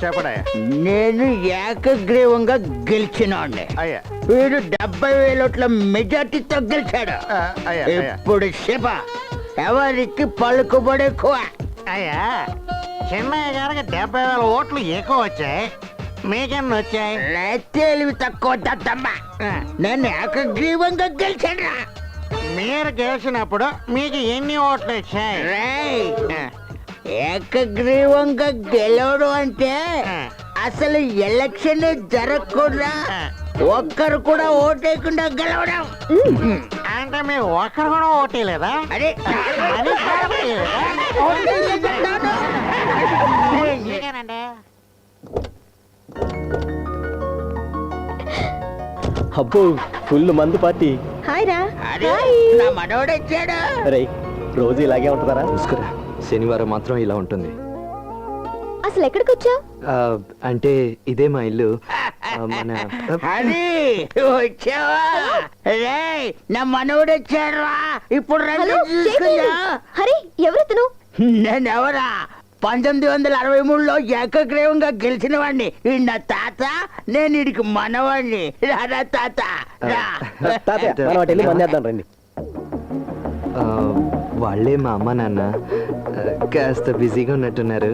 చెప్పడాయా? నేను ఏకగ్రీవంగా గెలిచినోడ్ని. వీడు 70,000 ఓట్ల మెజార్టీతో గెలిచాడు. ఇప్పుడు శివ ఎవరికి పలుకుబడి ఎక్కువ? చిన్నయ్య గారికి 70,000 ఓట్లు ఎక్కువ వచ్చాయి, మీకెన్ని వచ్చాయి? తెలివి తక్కువ దద్దమ్మ, నన్ను ఏకగ్రీవంగా గెలిచాడు. మీరు గెలిచినప్పుడు మీకు ఎన్ని ఓట్లు వచ్చాయి? ఏకగ్రీవంగా గెలవడం అంటే అసలు ఎలక్షన్ జరగకుండా ఒక్కరు కూడా ఓటేయకుండా గెలవడం. అంటే మీరు ఒక్కరు కూడా ఓటేయలేదా? అదే అబ్బో ఫుల్ మందు పార్టీ. హాయ్ రా. నా మనోడు వచ్చాడు. అరే రోజు ఇలాగే ఉంటుందారా? చూసుకురా, శనివారం మాత్రం ఇలా ఉంటుంది. అసలు ఎక్కడికి వచ్చావు? అంటే ఇదే మా ఇల్లు. మన అది వచ్చావా? రేయ్, నా మనోడు వచ్చాడు. ఇప్పుడు హలో హరి, ఎవరెతను? నేనెవరా? 1963లో ఏకగ్రీవంగా గెలిచిన వాడిని. నా తాత, నేను ఇడికి మనవాడిని. రారా తాత రా. తాతయ్య మనం అటు వెళ్ళి మందేద్దాం రండి. వాళ్ళే మా అమ్మ నాన్న, కాస్త బిజీగా ఉన్నట్టున్నారు.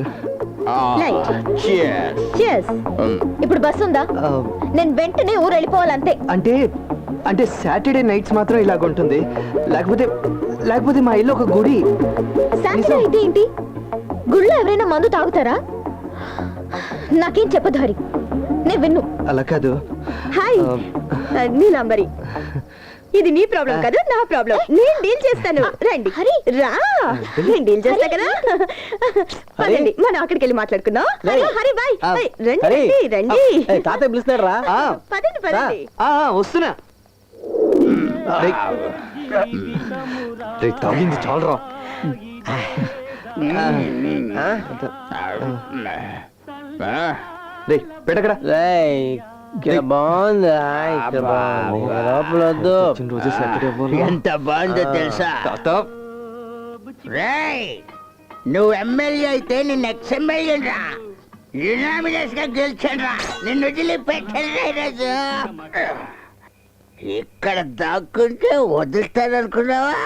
ఇప్పుడు బస్ ఉందా? నేను వెంటనే ఊరు వెళ్ళిపోవాలంతే. అంటే అంటే సాటర్డే నైట్స్ మాత్రం ఇలాగుంటుంది, లేకపోతే మా ఇల్లు ఒక గుడి. సాటర్డే అయితే ఏంటి? గుళ్ళో ఎవరైనా మందు తాగుతారా? నాకేం చెప్పదు హరి, నేను విన్ను. అలా కాదు. హాయ్ నీలాంబరి, ఇది నీ ప్రాబ్లం కాదు, నా ప్రాబ్లం. నేను డీల్ చేస్తాను. రండి హరి, రా. నేను డీల్ చేస్తా కదా. పదండి, మనం అక్కడికి వెళ్ళి మాట్లాడుకుందాం. హరి బాయ్. రండి రండి రండి. తాతయ్య పిలుస్తాడు రా. పదండి పదండి. వస్తున్నా. తాగింది చాలరా. పెట్టకడా బాగుందా? రోజు సాటర్డే ఎంత బాగుందో తెలుసా? రేయ్, నువ్వు ఎమ్మెల్యే అయితే నిన్ను ఎక్స్ఎమ్మెల్యే రా. యునామినస్ గా గెలిచాను రా. నిన్ను వదిలిపెట్టాను. ఇక్కడ దాక్కుంటే వదులుతాననుకున్నావా?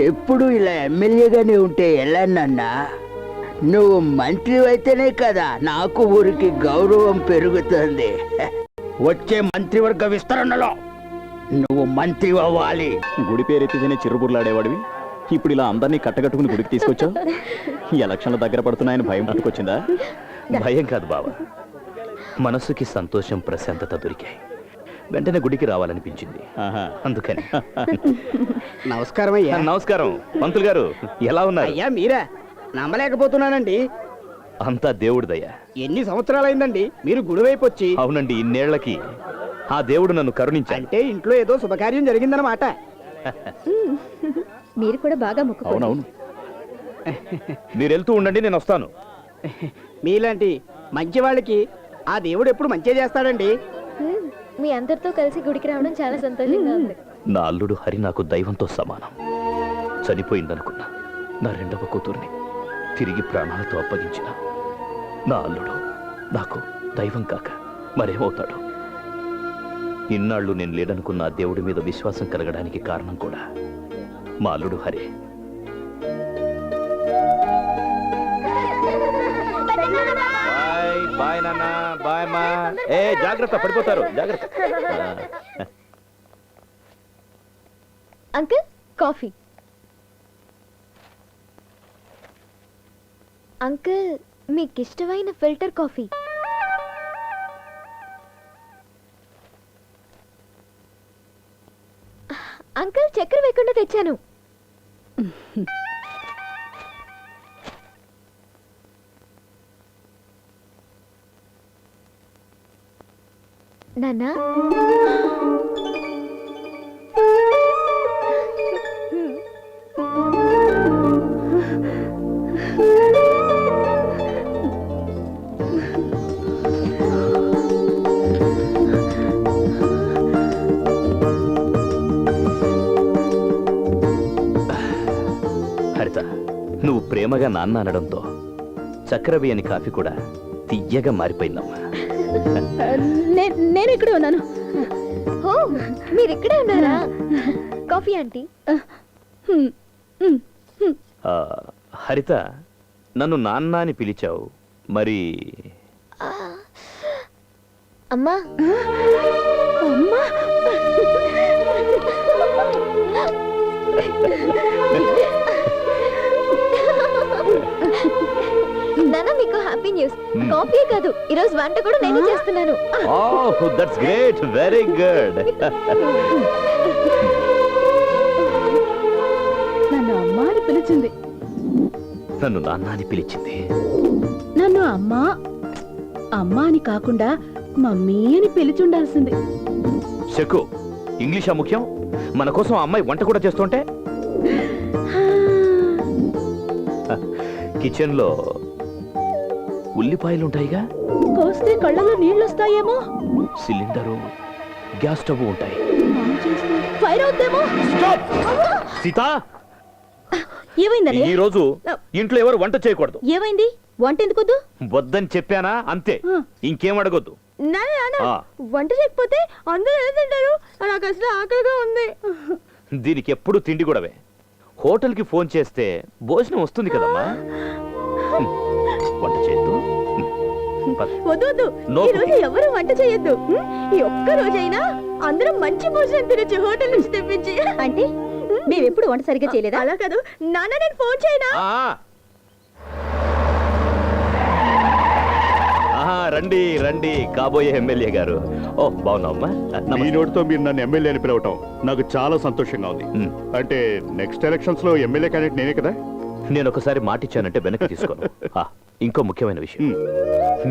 ఎప్పుడు ఇలా ఎమ్మెల్యేగానే ఉంటే ఎలా నాన్నా? నువ్వు మంత్రి అయితేనే కదా నాకు ఊరికి గౌరవం పెరుగుతుంది. వచ్చే మంత్రివర్గ విస్తరణలో నువ్వు మంత్రి అవ్వాలి. గుడి పేరెత్తితేనే చిరుబుర్లాడేవాడివి, ఇప్పుడు ఇలా అందరినీ కట్టగట్టుకుని గుడికి తీసుకొచ్చావు. ఈ ఎలక్షన్ల దగ్గర పడుతున్నాయని భయం పుట్టుకొచ్చిందా? భయం కాదు బావ, మనసుకి సంతోషం ప్రశాంతత దొరికాయి. వెంటనే గుడికి రావాలనిపించింది, అందుకని. నమస్కారం అయ్యా. నమస్కారం పంతులు గారు, ఎలా ఉన్నారు? అయ్యా మీరా? నమ్మలేకపోతున్నానండి. అంతా దేవుడిదయ్యా. ఎన్ని సంవత్సరాలైందండి మీరు గుడి వైపు వచ్చి? అవునండి, ఇన్నేళ్లకి ఆ దేవుడు నన్ను కరుణించాడు. అంటే ఇంట్లో ఏదో శుభకార్యం జరిగిందన్నమాట. మీరు కూడా బాగా మొక్కుకోండి. అవునవును, మీరు వెళ్తూ ఉండండి, నేను వస్తాను. మీలాంటి మంచి వాళ్ళకి ఆ దేవుడు ఎప్పుడు మంచి చేస్తాడండి. మీ అందరితో కలిసి గుడికి రావడం చాలా సంతోషంగా ఉంది. నా అల్లుడు హరి నాకు దైవంతో సమానం. చనిపోయిందనుకున్నా నా రెండవ కూతుర్ని తిరిగి ప్రాణాలతో అప్పగించిన నా అల్లుడు నాకు దైవం కాక మరేమవుతాడు? ఇన్నాళ్ళు నేను లేడనుకున్న ఆ దేవుడి మీద విశ్వాసం కలగడానికి కారణం కూడా మా అల్లుడు హరే. బాయ్ నాన్న, బాయ్ మా. ఏ జాగ్రత్త, పడిపోతారు, జాగ్రత్త. Uncle coffee. అంకుల్ మీకు ఇష్టమైన ఫిల్టర్ కాఫీ. అంకుల్ చక్కెర వేయకుండా తెచ్చాను. నాన్నా, హరిత, నువ్వు ప్రేమగా నాన్న అనడంతో చక్కెర వేయని కాఫీ కూడా తియ్యగా మారిపోయిందమ్మా. నేను ఇక్కడ ఉన్నాను. ఓ మీరు ఇక్కడే ఉన్నారా? Coffee aunty. ఆ, హరిత, నన్ను నాన్న అని పిలిచావు, మరి అమ్మా అమ్మా నాన్న మీకు హ్యాపీ న్యూస్. కాఫీ కాదు, ఈరోజు వంట కూడా నేనే చేస్తున్నాను. ఓహ్ దట్స్ గ్రేట్, వెరీ గుడ్. నన్ను అమ్మ అని పిలిచింది. నన్ను నాన్న అని పిలిచింది. నన్ను అమ్మ అని కాకుండా మమ్మీ అని పిలిచుండాల్సింది. శకు, ఇంగ్లీషా ముఖ్యం? మన కోసం ఆ అమ్మాయి వంట కూడా చేస్తుంటే కిచెన్ లో ఉల్లిపాయలు ఉంటాయిగా, కోస్తే కళ్ళలో నీళ్ళు వస్తాయేమో, సిలిండరు, గ్యాస్ స్టవ్ ఉంటాయి. ఫైర్ అవుతేమో. సీత, ఏమైందని? ఈ రోజు ఇంట్లో ఎవరు వంట చేయకూడదు. ఏమైంది? వంట ఎందుకొద్దు? వద్దని చెప్పానా, అంతే. ఇంకేం అడగొద్దు. వంట చేయకపోతే అందరూ ఎలా తింటారు? నాకు అసలు ఆకలిగా ఉంది. దీనికి ఎప్పుడు తిండి కూడావే. హోటల్ కి ఫోన్ చేస్తే భోజనం వస్తుంది కదమ్మా. వంట చేయొద్దు. వద్దు వద్దు, ఈ రోజు ఎవరు వంట చేయొద్దు. ఈ ఒక్క రోజైనా అందరూ మంచి భోజనం తినొచ్చు హోటల్ నుంచి తెప్పించి. అంటే మేమెప్పుడు వంట సరిగ్గా చేయలేదా? అలా కాదు నాన్న, నేను ఫోన్ చేయనా? రండి రండి, కాబోయే ఎమ్మెల్యే గారు. ఓ బాగున్నావమ్మా. ఈ నోటితో మీరు నన్ను ఎమ్మెల్యే అని పిలవటం నాకు చాలా సంతోషంగా ఉంది. అంటే నెక్స్ట్ ఎలక్షన్స్ లో ఎమ్మెల్యే క్యాండిడేట్ నేనే కదా? నేను ఒకసారి మాటిచ్చానంటే వెనక్కి తీసుకోను. ఇంకో ముఖ్యమైన విషయం,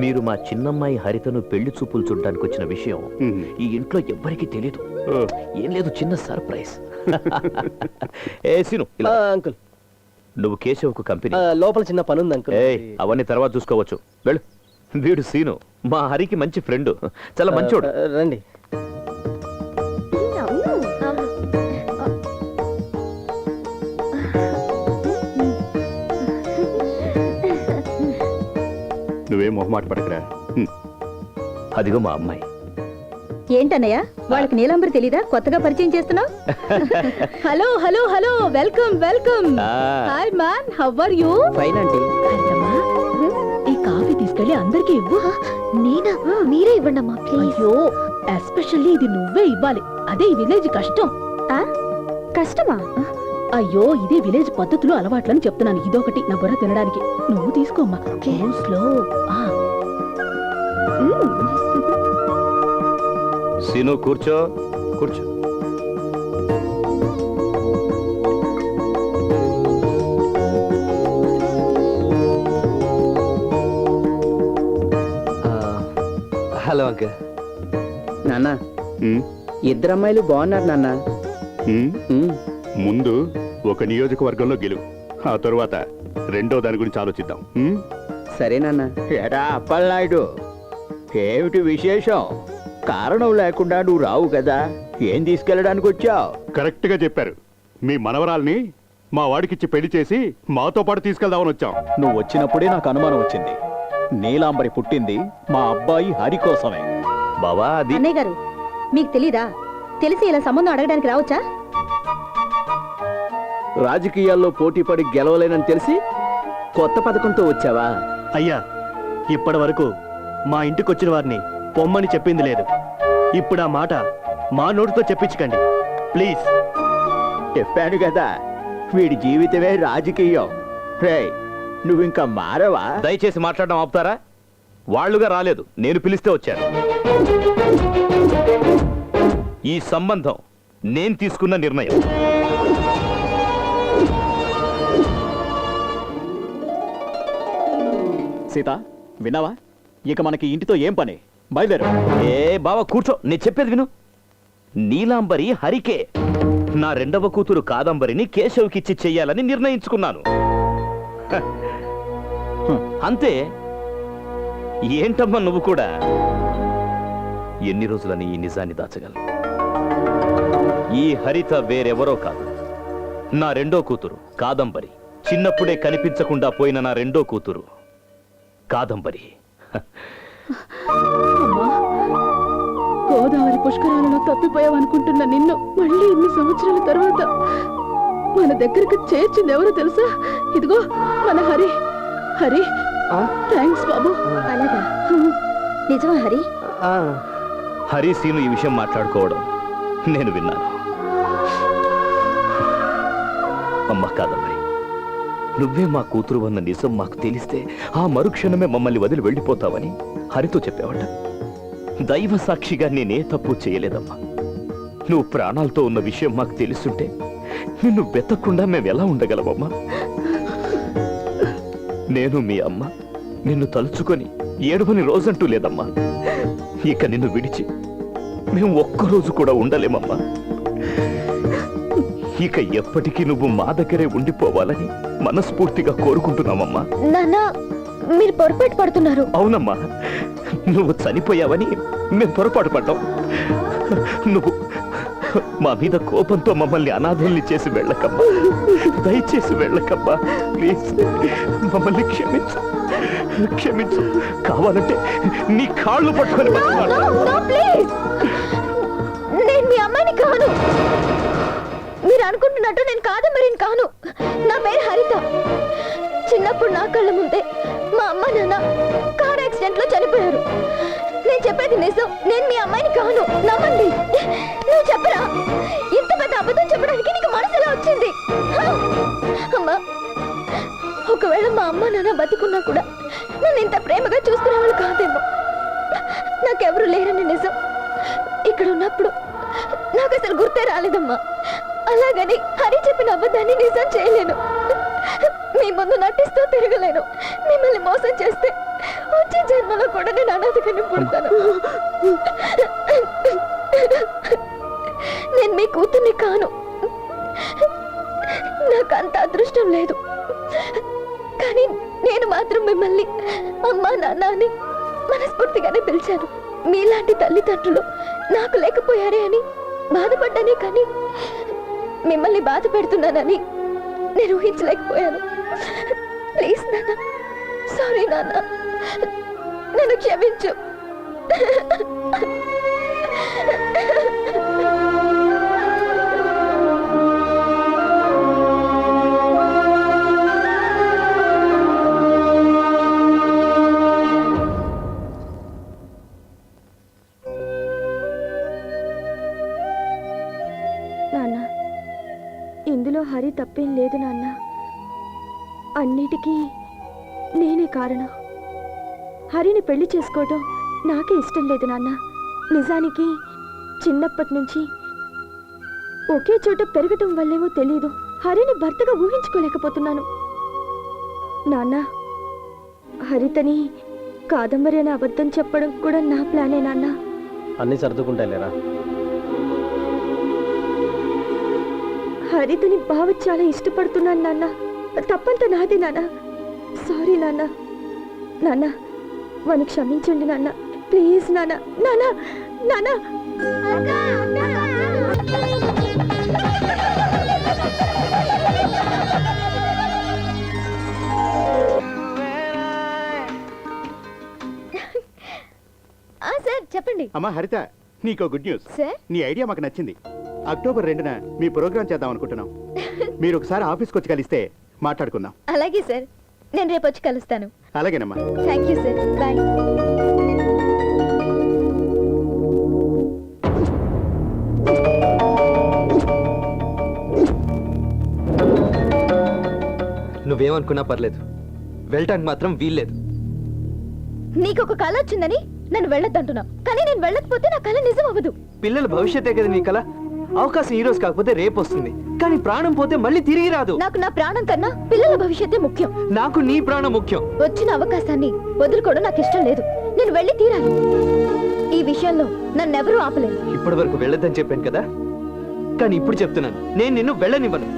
మీరు మా చిన్నమ్మాయి హరితను పెళ్లి చూపులు చూడడానికి వచ్చిన విషయం ఈ ఇంట్లో ఎవ్వరికీ తెలియదు. ఏం లేదు, చిన్న సర్ప్రైజ్. ఏ సీను, అంకుల్ నువ్వు కేశవ్కు కంపెనీ లోపల చిన్న పని ఉంది అంకుల్. అవన్నీ తర్వాత చూసుకోవచ్చు, వెళ్ళు. వీడు సీను మా హరికి మంచి ఫ్రెండ్, చాలా మంచోడు. రండి. నువ్వేం మొహమాట పడకరా. అదిగో మా అమ్మాయి. ఏంటన్నయ్య, వాళ్ళకి నీలంబరి తెలీదా? కొత్తగా పరిచయం చేస్తున్నావు? Hello hello hello, welcome welcome. Hi man, how are you? Fine aunty. ఈ కాఫీ తీసుకెళ్లి అందరికీ ఇవ్వు. నేనా? మీరే ఇవ్వండి అమ్మా ప్లీజ్. అయ్యో, ఎస్పెషల్లీ ఇది నువ్వే ఇవ్వాలి. అదే ఈ విలేజ్ కష్టం. కష్టమా? అయ్యో, ఇదే విలేజ్ పద్ధతులు అలవాట్లని చెప్తున్నాను. ఇదొకటి నా బుర్ర తినడానికి. నువ్వు తీసుకోమ్మా. స్లో. సీను కూర్చో, కూర్చో. Hello uncle. నాన్న, ఇద్దరు అమ్మాయిలు బాగున్నారు నాన్న. ముందు ఒక నియోజకవర్గంలో గెలువు, ఆ తరువాత రెండో దాని గురించి ఆలోచిద్దాం. సరే నాన్న. ఎరా అప్పలనాయుడు, ఏమిటి విశేషం? కారణం లేకుండా నువ్వు రావు కదా, ఏం తీసుకెళ్ళడానికి వచ్చావు? కరెక్ట్ గా చెప్పారు. మీ మనవరాల్ని మా వాడికిచ్చి పెళ్లి చేసి మాతో పాటు తీసుకెళ్దామని వచ్చాం. నువ్వు వచ్చినప్పుడే నాకు అనుమానం వచ్చింది. నీలాంబరి పుట్టింది మా అబ్బాయి హరి కోసమే. బావా, అది అన్నయ్య గారు, మీకు తెలీదా? తెలిసి ఇలా సంబంధం అడగడానికి రావచ్చా? రాజకీయాల్లో పోటీ పడి గెలవలేనని తెలిసి కొత్త పథకంతో వచ్చావా? అయ్యా, ఇప్పటి వరకు మా ఇంటికి వచ్చిన వారిని పొమ్మని చెప్పింది లేదు. ఇప్పుడు ఆ మాట మా నోటితో చెప్పించకండి ప్లీజ్. చెప్పాను కదా, వీడి జీవితమే రాజకీయం. రే, నువ్వింకా మారవా? దయచేసి మాట్లాడడం ఆపుతారా? వాళ్ళుగా రాలేదు, నేను పిలిస్తే వచ్చాను. ఈ సంబంధం నేను తీసుకున్న నిర్ణయం. సీత, విన్నావా? ఇక మనకి ఇంటితో ఏం పని? బయలుదేరు. ఏ బావా, కూర్చో, నేను చెప్పేది విను. నీలాంబరి హరికే, నా రెండవ కూతురు కాదంబరిని కేశవ్కిచ్చి చెయ్యాలని నిర్ణయించుకున్నాను. అంతే. ఏంటమ్మా నువ్వు కూడా? ఎన్ని రోజులని ఈ నిజాన్ని దాచగలను? ఈ హరిత వేరెవరో కాదు, నా రెండో కూతురు కాదంబరి. చిన్నప్పుడే కనిపించకుండా పోయిన నా రెండో కూతురు కాదంబరి. గోదావరి పుష్కరాలలో తప్పిపోయావనుకుంటున్న నిన్ను మళ్ళీ ఇన్ని సంవత్సరాల తర్వాత మన దగ్గరకు చేర్చింది ఎవరో తెలుసా? ఇదిగో మన హరి. హరి, థ్యాంక్స్ బాబు. అలాగా? నిజమా హరి? హరి సీను ఈ విషయం మాట్లాడుకోవడం నేను విన్నాను. అమ్మ కాదమ్మాయి, నువ్వే మా కూతురు అన్న నిజం మాకు తెలిస్తే ఆ మరుక్షణమే మమ్మల్ని వదిలి వెళ్ళిపోతావని హరితో చెప్పావట. దైవ సాక్షిగా నేనే తప్పు చేయలేదమ్మా. నువ్వు ప్రాణాలతో ఉన్న విషయం మాకు తెలుసుంటే నిన్ను వెతకుండా మేము ఎలా ఉండగలమమ్మా? నేను మీ అమ్మ నిన్ను తలుచుకొని ఏడవని రోజంటూ లేదమ్మా. ఇక నిన్ను విడిచి మేము ఒక్కరోజు కూడా ఉండలేమమ్మా. ఇక ఎప్పటికీ నువ్వు మా దగ్గరే ఉండిపోవాలని మనస్ఫూర్తిగా కోరుకుంటున్నామమ్మా. నాన్న, మీరు పొరపాటు పడుతున్నారు. అవునమ్మా, నువ్వు చనిపోయావని మేము పొరపాటు పడ్డాం. నువ్వు మా మీద కోపంతో మమ్మల్ని అనాథల్ని చేసి వెళ్ళకమ్మా. దయచేసి వెళ్ళకమ్మా, ప్లీజ్. మమ్మల్ని క్షమించు, క్షమించు. కావాలంటే నీ కాళ్ళు పట్టుకొని నేను మీ అమ్మాయిని కాను. మీరు అనుకుంటున్నట్టు నేను కాదంబరిని కాను. నా పేరు హరిత. చిన్నప్పుడు నా కళ్ళ ముందే మా అమ్మ నాన్న కార్ యాక్సిడెంట్ లో చనిపోయారు. నేను చెప్పేది నిజం. నేను మీ అమ్మాయిని కాను, నమ్మండి. నువ్వు చెప్పరా? ఇంత పెద్ద అబద్ధం చెప్పడానికి నీకు మనసు ఎలా వచ్చింది? అమ్మా, ఒకవేళ మా అమ్మ నాన్న బతికున్నా కూడా నన్ను ఇంత ప్రేమగా చూసుకునేవాళ్ళు కాదేమో. నాకెవరు లేరని నిజం ఇక్కడ ఉన్నప్పుడు నాకు అసలు గుర్తే రాలేదమ్మా. అలాగని హరి చెప్పిన అబద్ధాన్ని నిజం చేయలేను. మీ ముందు నటిస్తూ తిరగలేను. మిమ్మల్ని మోసం చేస్తే వచ్చే జన్మలో కూడా నేను అనాథగానే పుడతాను. నేను మీ కూతుర్ని కాను. నాకు అంత అదృష్టం లేదు. కానీ నేను మాత్రం మిమ్మల్ని అమ్మా నాన్న అని మనస్ఫూర్తిగానే పిలిచాను. మీలాంటి తల్లిదండ్రులు నాకు లేకపోయారే అని బాధపడ్డానే, కానీ మిమ్మల్ని బాధ పెడుతున్నానని నేను ఊహించలేకపోయాను. ప్లీజ్ నాన్న, సారీ నాన్న, నన్ను క్షమించు. నాన్న, ఇందులో హరి తప్పేం లేదు నాన్న. అన్నిటికీ నేనే కారణం. హరిని పెళ్లి చేసుకోవడం నాకే ఇష్టం లేదు నాన్న. నిజానికి చిన్నప్పటి నుంచి ఒకే చోట పెరగటం వల్లేమో తెలీదు, హరిని భర్తగా ఊహించుకోలేకపోతున్నాను. నాన్న, హరితని కాదంబరి అనే అబద్ధం చెప్పడం కూడా నా ప్లానే నాన్న. అన్ని సర్దుకుంటాలేరా? హరితని బావ చాలా ఇష్టపడుతున్నాను నాన్న. తప్పంతా నాదే నాన్న. సారీ నాన్న. నాన్న, వాని క్షమించండి నాన్న. ప్లీజ్ నాన్న. నాన్న, నాన్న. సార్ చెప్పండి. అమ్మా హరిత, నీకో గుడ్ న్యూస్. సార్, నీ ఐడియా మాకు నచ్చింది. అక్టోబర్ 2న మీ ప్రోగ్రామ్ చేద్దాం అనుకుంటున్నాం. మీరు ఒకసారి ఆఫీస్కి వచ్చి కలిస్తే మాట్లాడుకుందాం. అలాగే సార్, నేను రేపు వచ్చి కలుస్తాను. అలాగేనమ్మా. Thank you sir. బాయ్. నువ్వేమనుకున్నా పర్లేదు, వెళ్ళటానికి మాత్రం వీల్లేదు. నీకొక కళ వచ్చిందని నన్ను వెళ్ళొద్దంటున్నావు, కానీ నేను వెళ్ళకపోతే నా కళ నిజం అవ్వదు. పిల్లల భవిష్యత్తే కదా నీ కల. అవకాశం ఈ రోజు కాకపోతే రేపు వస్తుంది, కానీ ప్రాణం పోతే మళ్ళీ తిరిగి రాదు. నాకు నా ప్రాణం కన్నా పిల్లల భవిష్యత్తే ముఖ్యం. నాకు నీ ప్రాణం ముఖ్యం. వచ్చిన అవకాశాన్ని వదులుకోవడం నాకు ఇష్టం లేదు. నేను వెళ్ళి తీరాలి. ఈ విషయంలో నన్నెవరూ ఆపలేరు. ఇప్పటి వరకు వెళ్ళొద్దని చెప్పాను కదా, కానీ ఇప్పుడు చెప్తున్నాను, నేను నిన్ను వెళ్ళనివ్వను.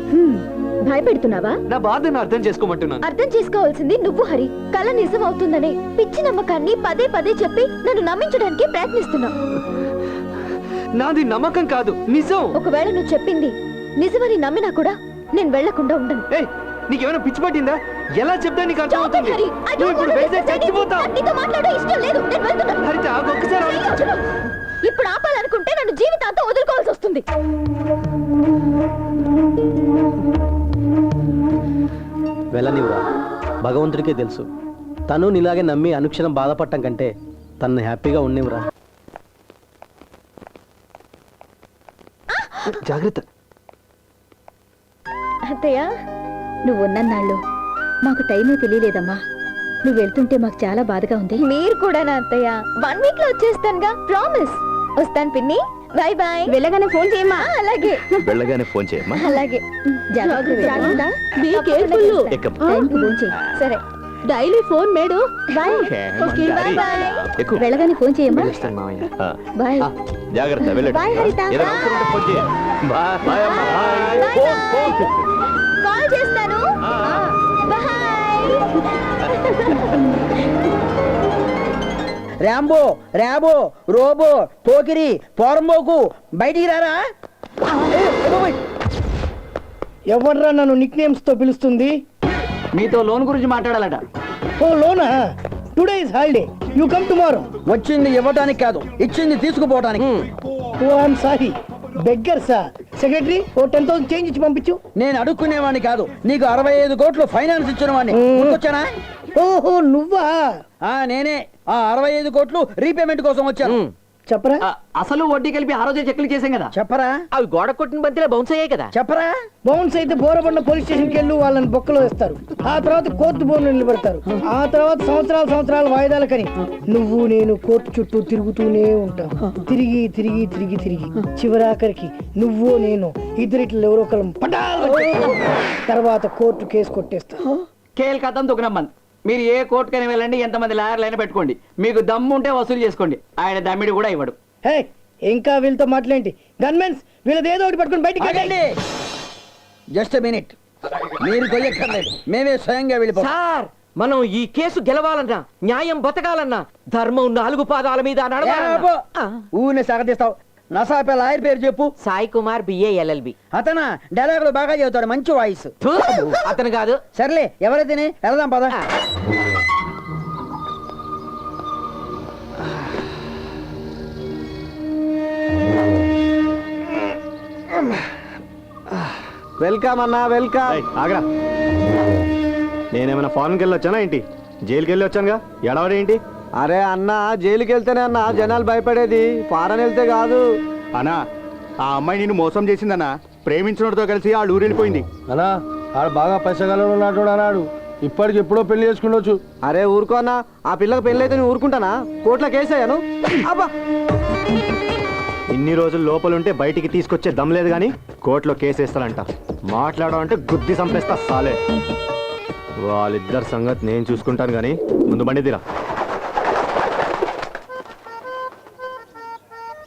భయపెడుతున్నావా? నా బాధను అర్థం చేసుకోమంటున్నాను. అర్థం చేసుకోవాల్సింది నువ్వు హరి. కళ నిజం అవుతుందనే పిచ్చి నమ్మకాన్ని పదే పదే చెప్పి నన్ను నమ్మించడానికి ప్రయత్నిస్తున్నావు. నాది నమ్మకం కాదు, నిజం. ఒకవేళ నువ్వు చెప్పింది నిజమని నమ్మినా కూడా నేను వెళ్లకుండా ఉండను. నీకేమైనా పిచ్చి పట్టిందా? ఎలా చెప్తా నీకు అర్థమవుతుంది? నువ్వు ఇప్పుడు వెళ్తే చచ్చిపోతావు. నీతో మాట్లాడే ఇష్టం లేదు. నేను వెళ్తున్నా. హరిత, ఒక్కసారి ఇప్పుడు ఆపాలనుకుంటే నన్ను జీవితాంతం వదులుకోవాల్సి వస్తుంది. వెళ్ళనివ్వరా, భగవంతుడికే తెలుసు. తను నీలాగే నమ్మి అనుక్షణం బాధపడటం కంటే తను హ్యాపీగా ఉన్నివ్వరా. జాగ్రత్త. అత్తయ్య, నువ్వు ఉన్నన్నాళ్ళు మాకు టైమే తెలియలేదమ్మా. నువ్వు వెళ్తుంటే మాకు చాలా బాధగా ఉంది. మీరు కూడా నా అత్తయ్య. 1 వీక్ లో వచ్చేస్తానుగా, ప్రామిస్. వస్తాను పిన్ని. Bye bye. వెళ్ళగానే ఫోన్ చేయమ్మా. అలాగే. వెళ్ళగానే ఫోన్ చేయమ్మా. అలాగే. జాగ్రత్త. Be careful. ఎక్కమ్మా. టైంకి ఫోన్ చేయి. సరే. డైలీ ఫోన్ మేడు. బాయ్. Okay, bye bye. ఎక్కువ. వెళ్ళగానే ఫోన్ చేయమ్మా. వెళ్ళొస్తాను మావయ్య. బాయ్. జాగ్రత్త, వెళ్ళండి. బాయ్ హరిత. ఏదైనా అవసరం ఉంటే ఫోన్ చేయి. బాయ్ బాయ్ అమ్మా. బాయ్. Bye bye. కాల్ చేస్తాను. బాయ్. ర్యాంబో, ర్యాబో, రోబో, పోకిరి, పోరంబోకు, బయటికి రారా. ఎవర్రా నన్ను నిక్ నేమ్స్ తో పిలుస్తుంది? మీతో లోన్ గురించి మాట్లాడాలట. ఓ లోనా? Today is holiday, you come tomorrow. వచ్చింది ఇవ్వడానికి కాదు, ఇచ్చింది తీసుకుపోవడానికి. ఓ ఐఎమ్ సారీ, బెగ్గర్సా. సెక్రటరీ, ఓ 10,000 చేంజ్ ఇచ్చి పంపించు. నేను అడుక్కునేవాడిని కాదు, నీకు 65 కోట్లు ఫైనాన్స్ ఇచ్చిన వాడిని. వచ్చానా? ఓహో నువ్వా? నేనే. ఆ 65 కోట్లు రీపేమెంట్ కోసం వచ్చాను. చెప్పరా? అసలు వడ్డీ కలిపి ఆ రోజే చెక్లు చేసాం కదా. చెప్పరా? అవి గోడ కొట్టిన బంతిలో బౌన్స్ అయ్యాయి కదా. చెప్పరా? బౌన్స్ అయితే బోరబండ పోలీస్ స్టేషన్కి వెళ్ళి వాళ్ళని బొక్కలో వేస్తారు. ఆ తర్వాత కోర్టు బోర్డు నిలబెడతారు. ఆ తర్వాత సంవత్సరాలు వాయిదాలకని నువ్వు నేను కోర్టు చుట్టూ తిరుగుతూనే ఉంటాం. తిరిగి తిరిగి తిరిగి తిరిగి చివరాఖరికి నువ్వు నేను ఇద్దరిట్లో ఎవరో ఒకళ్ళం పటాల్ తర్వాత కోర్టు కేసు కొట్టేస్తా. కేల్ కథం దుకునమ్మన్. మీరు ఏ కోర్టుకైనా వెళ్ళండి, ఎంతమంది లాయర్లైనా పెట్టుకోండి. మీకు దమ్ము ఉంటే వసూలు చేసుకోండి. ఆయన దమ్మిడి కూడా ఇవ్వడు. హే, ఇంకా వీళ్ళతో మాట్లాడండి. గన్మెన్స్, వీళ్ళది ఏదో ఒకటి పట్టుకుని బయటికి వెళ్ళండి. జస్ట్ మినిట్, మీరు కొయ్యక్కర్లేదు, మేమే స్వయంగా వెళ్ళిపోతాం. సార్, మనం ఈ కేసు గెలవాలన్నా, న్యాయం బతకాలన్నా, ధర్మం 4 పాదాల మీద నడవాలన్నా. ఊరిని సాగతీస్తావు. నసాపే లాయర్ పేరు చెప్పు. Sai Kumar BA LLB. అతనా? డైలాగులు బాగా చెబుతాడు, మంచి వాయిస్. అతను కాదు. సర్లే, ఎవరైతేనే వెళ్దాం పద. వెల్కమ్ అన్నా, వెల్కమ్. ఆగరా, నేనేమైనా ఫారెన్కి వెళ్ళి వచ్చానా ఏంటి? జైలుకి వెళ్ళి వచ్చానుగా, ఎడవడేంటి? అరే అన్న, జైలుకి వెళ్తేనే అన్న జనాలు భయపడేది, ఫారెన్ వెళ్తే కాదు. అన్నా, ఆ అమ్మాయి నిన్ను మోసం చేసిందన్నా. ప్రేమించినోడితో కలిసి ఆ ఊరు వెళ్ళిపోయింది. అన్నా ఆడు బాగా పైసగలడు నాటోడు అన్నాడు. ఇప్పటికి ఎప్పుడో పెళ్లి చేసుకుండొచ్చు. అరే ఊరుకో అన్న, ఆ పిల్లకి పెళ్ళి అయితే నేను ఊరుకుంటానా? కోర్టులో కేసయ్యాను. అబ్బా, ఇన్ని రోజులు లోపలుంటే బయటికి తీసుకొచ్చే దమ్ లేదు కానీ కోర్టులో కేసేస్తానంట. మాట్లాడడం అంటే గుద్ది చంపేస్తా సాలే. వాళ్ళిద్దరి సంగతి నేను చూసుకుంటాను కానీ ముందు బండి తీరా.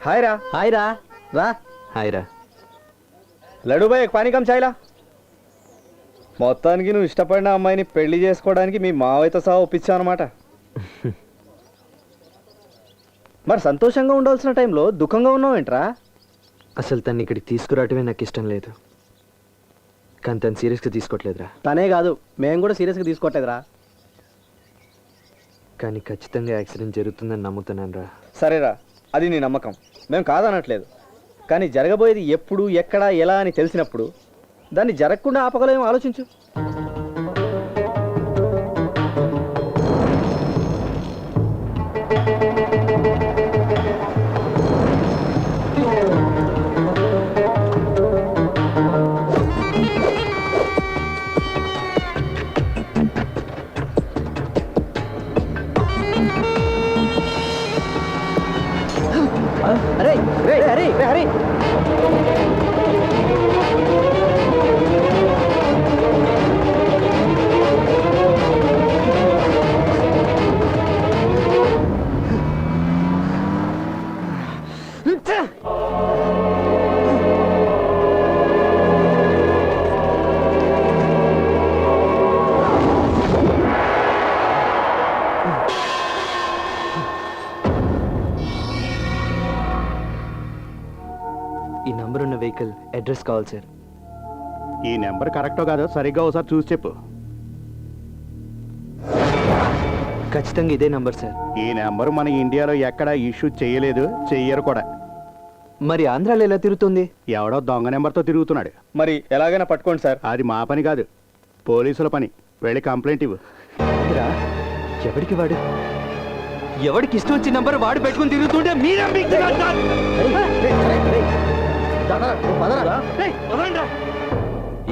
హాయ్ రా. హాయ్ రా. రా. హాయ్ రా. లడ్డుబాయ్ పానీ కమ్ చాయ్లా. మొత్తానికి నువ్వు ఇష్టపడిన అమ్మాయిని పెళ్లి చేసుకోవడానికి మీ మావయ్యతో సహా ఒప్పించావు అనమాట. మరి సంతోషంగా ఉండాల్సిన టైంలో దుఃఖంగా ఉన్నావేంట్రా? అసలు తను ఇక్కడికి తీసుకురావటమే నాకు ఇష్టం లేదు, కానీ తను సీరియస్గా తీసుకోవట్లేదురా. తనే కాదు, మేము కూడా సీరియస్గా తీసుకోవట్లేదురా. కానీ ఖచ్చితంగా యాక్సిడెంట్ జరుగుతుందని నమ్ముతున్నాను రా. సరేరా, అది నీ నమ్మకం, మేము కాదనట్లేదు. కానీ జరగబోయేది ఎప్పుడు, ఎక్కడ, ఎలా అని తెలిసినప్పుడు దాన్ని జరగకుండా ఆపగలేమో ఆలోచించు. అరే రే హరి, రే హరి. ఈ నంబర్ ఉన్న వెహికల్ అడ్రస్ కావాలి సార్. ఈ నెంబర్ కరెక్టో కాదో సరిగ్గా ఒకసారి చూసి చెప్పు. ఖచ్చితంగా ఇదే నంబర్ సార్. ఈ నెంబర్ మన ఇండియాలో ఎక్కడ ఇష్యూ చేయలేదు, చెయ్యరు కూడా. మరి ఆంధ్రాలో ఎలా తిరుగుతుంది? ఎవడో దొంగ నెంబర్తో తిరుగుతున్నాడు. మరి ఎలాగైనా పట్టుకోండి సార్. అది మా పని కాదు, పోలీసుల పని. వెళ్ళి కంప్లైంట్ ఇవ్వు. ఏందిరా? ఎవడికి వాడు? ఎవడికి ఇష్టం వచ్చిన నంబర్ వాడు పెట్టుకుని తిరుగుతుంటే మీరేం బిగుతున్నారు సార్?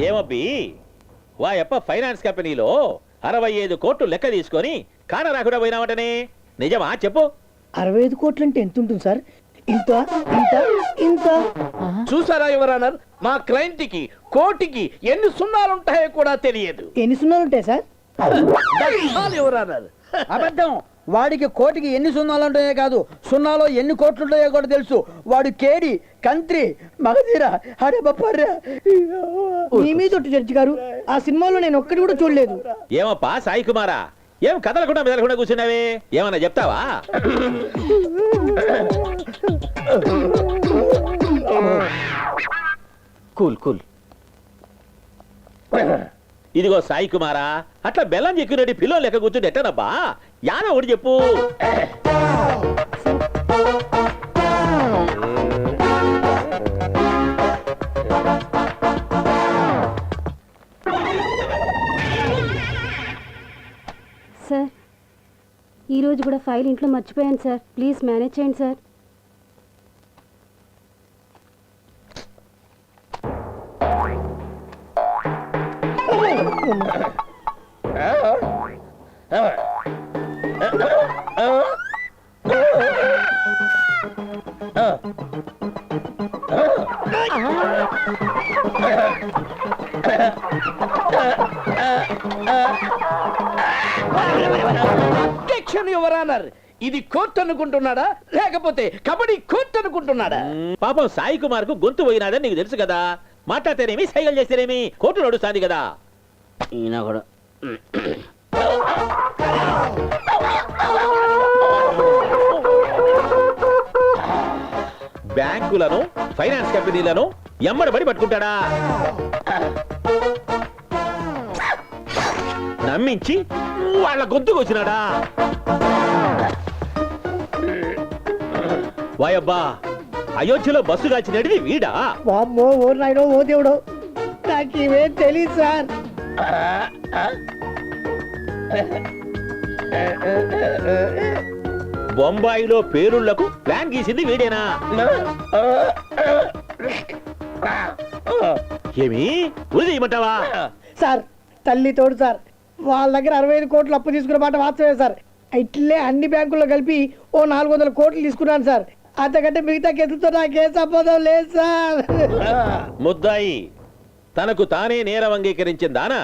ఏమబ్బి వాయప్ప ఫైనాన్స్ కంపెనీలో 65 కోట్లు లెక్క తీసుకొని కాన రాకుండా పోయినావటనే నిజమా చెప్పు? 65 కోట్లు అంటే ఎంత ఉంటుంది సార్? ఇంత ఇంత ఇంత. చూసారా యువరానర్, మా క్లయింట్ కి కోటికి ఎన్ని సున్నాలుంటాయో కూడా తెలియదు. ఎన్ని సున్నాలు ఉంటాయి సార్? యువరానర్, అబద్ధం. వాడికి కోటికి ఎన్ని సున్నాలు ఉంటాయో కాదు, సున్నాలో ఎన్ని కోట్లు ఉంటాయో కూడా తెలుసు. వాడు కేడి, కంత్రి, మగధీర, అడే బప్పర్రా. మీ మీద ఒట్టు జడ్జి గారు, ఆ సినిమాలో నేను ఒక్కటి కూడా చూడలేదు. ఏమప్పా సాయి కుమారా, ఏం కదలకుండా మెదలకుండా కూర్చున్నావే, ఏమన్నా చెప్తావా? Cool cool. ఇదిగో సాయి కుమారా, అట్లా బెల్లం చెక్కినట్టు పిల్లలు లెక్క కూర్చుంటే ఎట్టనబ్బా? యాన ఒకటి చెప్పు. సార్, ఈరోజు కూడా ఫైల్ ఇంట్లో మర్చిపోయాను సార్, ప్లీజ్ మేనేజ్ చేయండి సార్. అబ్జెక్షన్ యువర్ ఆనర్, ఇది కోర్టు అనుకుంటున్నాడా లేకపోతే కబడ్డీ కోర్టు అనుకుంటున్నాడా? పాపం సాయి కుమార్ కు గొంతు పోయినాదని నీకు తెలుసు కదా, మాట్లాడితేనేమి సైగలు చేస్తేనేమి కోర్టు నడుస్తాంది కదా. ఈయన కూడా బ్యాంకులను ఫైనాన్స్ కంపెనీలను ఎమ్మడబడి పట్టుకుంటాడా? నమ్మించి వాళ్ళ గొంతుకు వచ్చినాడా? వాయబ్బా, అయోధ్యలో బస్సు కాల్చినది వీడా? వామ్మో, ఓ నాయనో, ఓ దేవుడో, నాకు ఇవేం తెలియదు సార్. బొంబాయిలో పేరుళ్లకు ప్లాన్ గీసింది వీడేనా? ఏమి ఉరి చేయమంటావా? సార్, తల్లి తోడు సార్, వాళ్ళ దగ్గర 65 కోట్లు అప్పు తీసుకున్న మాట వాస్తవే సార్. ఇట్లే అన్ని బ్యాంకుల్లో కలిపి ఓ 400 కోట్లు తీసుకున్నాను సార్. అంతకంటే మిగతా కేసుతో నాకే సంబంధం లేదు సార్. ముద్దాయి తనకు తానే నేరం అంగీకరించిందానా?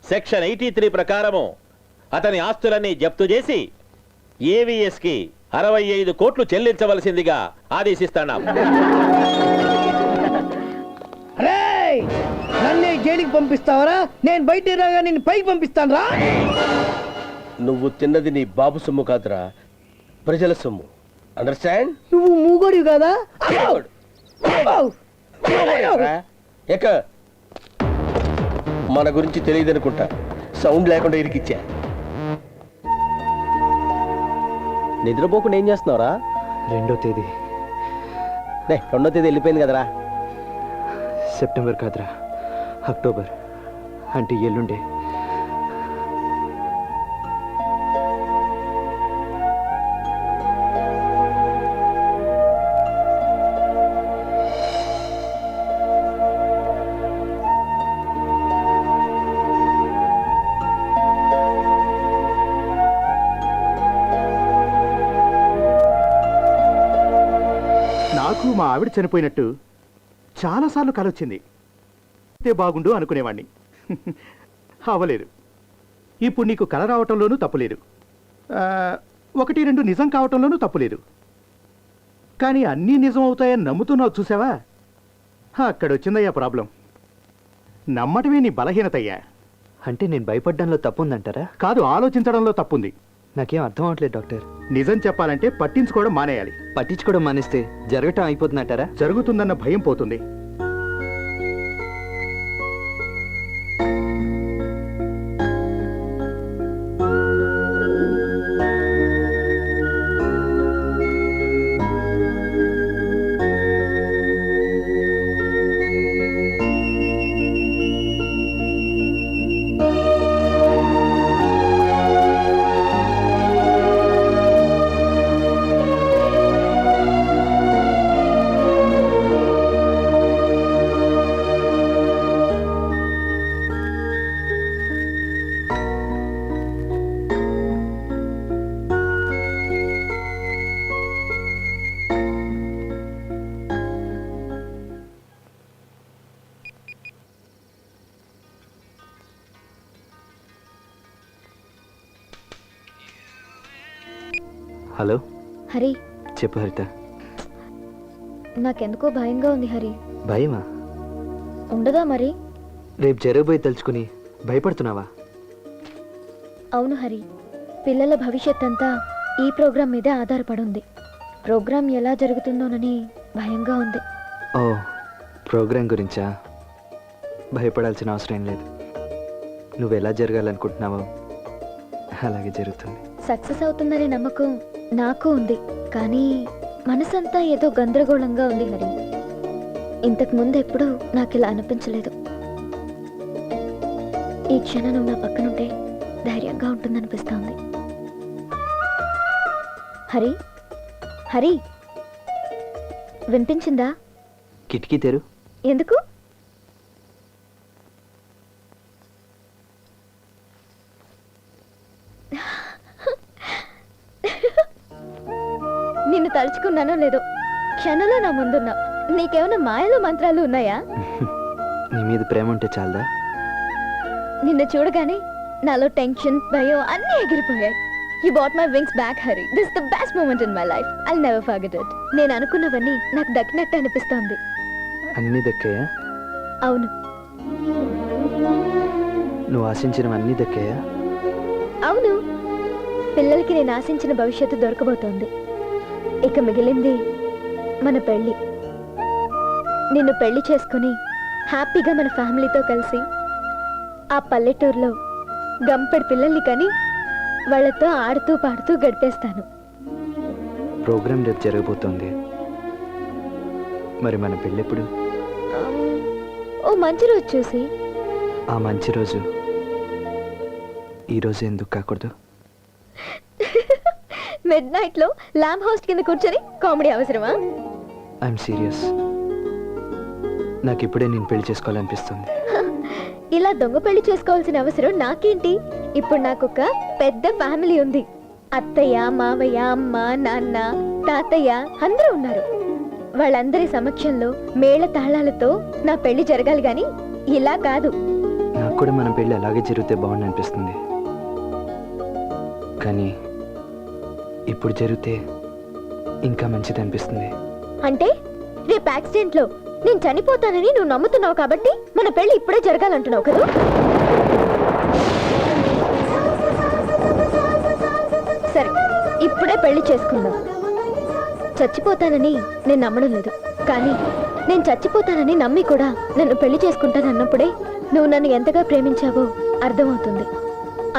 సెక్షన్ 83 ప్రకారము అతని ఆస్తులన్నీ జప్తు చేసి ఏవిఎస్ కి 65 కోట్లు చెల్లించవలసిందిగా ఆదేశిస్తున్నాం. నన్నే జైలుకి పంపిస్తావరా? నేను బయట రాగా నేను పైకి పంపిస్తాను రా. నువ్వు తిన్నది నీ బాబు సొమ్ము కాదురా, ప్రజల సొమ్ము. అండర్స్టాండ్? నువ్వు మూగోడివి కదా? ఎక్క మన గురించి తెలియదనుకుంటా, సౌండ్ లేకుండా ఇరికిచ్చా. నిద్రపోకుండా ఏం చేస్తున్నావురా? 2వ తేదీ 2వ తేదీ వెళ్ళిపోయింది కదరా. సెప్టెంబర్ కాదురా, అక్టోబర్. అంటే ఎల్లుండే. నాకు మా ఆవిడ చనిపోయినట్టు చాలాసార్లు కలొచ్చింది. అయితే బాగుండు అనుకునేవాణ్ణి. అవ్వలేదు. ఇప్పుడు నీకు కల రావటంలోనూ తప్పులేదు, 1-2 నిజం కావటంలోనూ తప్పులేదు. కానీ అన్నీ నిజం అవుతాయని నమ్ముతున్నావు చూసావా? అక్కడొచ్చిందయ్యా ప్రాబ్లం. నమ్మటమే నీ బలహీనతయ్యా. అంటే నేను భయపడ్డంలో తప్పు ఉందంటారా? కాదు, ఆలోచించడంలో తప్పుంది. నాకేం అర్థం అవట్లేదు డాక్టర్. నిజం చెప్పాలంటే పట్టించుకోవడం మానేయాలి. పట్టించుకోవడం మానేస్తే జరగటం అయిపోతుందంటారా? జరుగుతుందన్న భయం పోతుంది. హలో హరి చెప్పు హరిత. నాకెందుకో భయంగా ఉంది హరి. భయమా? ఉండదా మరి? రేపు జరగబోయి తలుచుకుని భయపడుతున్నావా? అవును హరి, పిల్లల భవిష్యత్ అంతా ఈ ప్రోగ్రాం మీదే ఆధారపడి ప్రోగ్రాం ఎలా జరుగుతుందోనని భయంగా ఉంది. ఓ, ప్రోగ్రాం గురించా? భయపడాల్సిన అవసరం ఏం లేదు. నువ్వు ఎలా జరగాలనుకుంటున్నావో అలాగే జరుగుతుంది. సక్సెస్ అవుతుందనే నమ్మకం నాకు ఉంది, కానీ మనసంతా ఏదో గందరగోళంగా ఉంది హరి. ఇంతకు ముందు ఎప్పుడూ నాకు ఇలా అనిపించలేదు. ఈ క్షణం నువ్వు నా పక్కనుంటే ధైర్యంగా ఉంటుందనిపిస్తోంది. హరి, హరి, వినిపించిందా? కిటికీ తెరు. ఎందుకు? నిన్ను తలుచుకున్నానో లేదో, క్షణంలో నా ముందున్నా. నీకేమైనా మాయలు మంత్రాలు ఉన్నాయా? నీ మీద ప్రేమ ఉంటే చాలదా? నిన్ను చూడగానే నాలో టెన్షన్, భయం అన్నీ ఎగిరిపోయాయి. You brought my wings back, Hari. This is the best moment in my life. I'll never forget it. నేను అనుకున్నవన్నీ నాకు దక్కినట్టు అనిపిస్తోంది. అన్నీ దక్కాయా? అవును. నువ్వు ఆశించినవన్నీ దక్కాయా? అవును. పిల్లలకి నేను ఆశించిన భవిష్యత్తు దొరకబోతోంది. ఇక మిగిలింది మన పెళ్లి. నిన్ను పెళ్లి చేసుకుని హ్యాపీగా మన ఫ్యామిలీతో కలిసి ఆ పల్లెటూరులో గంపెడు పిల్లల్ని కని వాళ్ళతో ఆడుతూ పాడుతూ గడిపేస్తాను. ప్రోగ్రాం రేపు జరగబోతోంది, మరి మన పెళ్ళెప్పుడు? ఓ మంచి రోజు చూసి. ఆ మంచి రోజు ఈరోజు ఎందుకు కాకూడదు? మిడ్-నైట్ లో ల్యాంప్ హౌస్ కింద కూర్చొని కామెడీ అవసరమా? I'm serious. నాకు ఇప్పుడే నేను పెళ్లి చేసుకోవాలనిపిస్తుంది. ఇలా దొంగ పెళ్లి చేసుకోవాల్సిన అవసరం నాకేంటి? ఇప్పుడు నాకు ఒక పెద్ద ఫ్యామిలీ ఉంది. అత్తయ్య, మావయ్య, అమ్మ, నాన్న, తాతయ్య అందరూ ఉన్నారు. వాళ్ళందరి సమక్షంలో మేళ తాళాలతో నా పెళ్లి జరగాలి గాని ఇలా కాదు. నాకు కూడా మన పెళ్ళి అలాగే జరిగితే బాగుంది అనిపిస్తుంది, కానీ ఇప్పుడు జరిగితే ఇంకా మంచిది అనిపిస్తుంది. అంటే రేపు యాక్సిడెంట్ లో నేను చనిపోతానని నువ్వు నమ్ముతున్నావు కాబట్టి మన పెళ్లి ఇప్పుడే జరగాలంటున్నావు కదా? సరే, ఇప్పుడే పెళ్లి చేసుకుందాం. చచ్చిపోతానని నేను నమ్మడం లేదు, కానీ నేను చచ్చిపోతానని నమ్మి కూడా నన్ను పెళ్లి చేసుకుంటానన్నప్పుడే నువ్వు నన్ను ఎంతగా ప్రేమించావో అర్థమవుతుంది.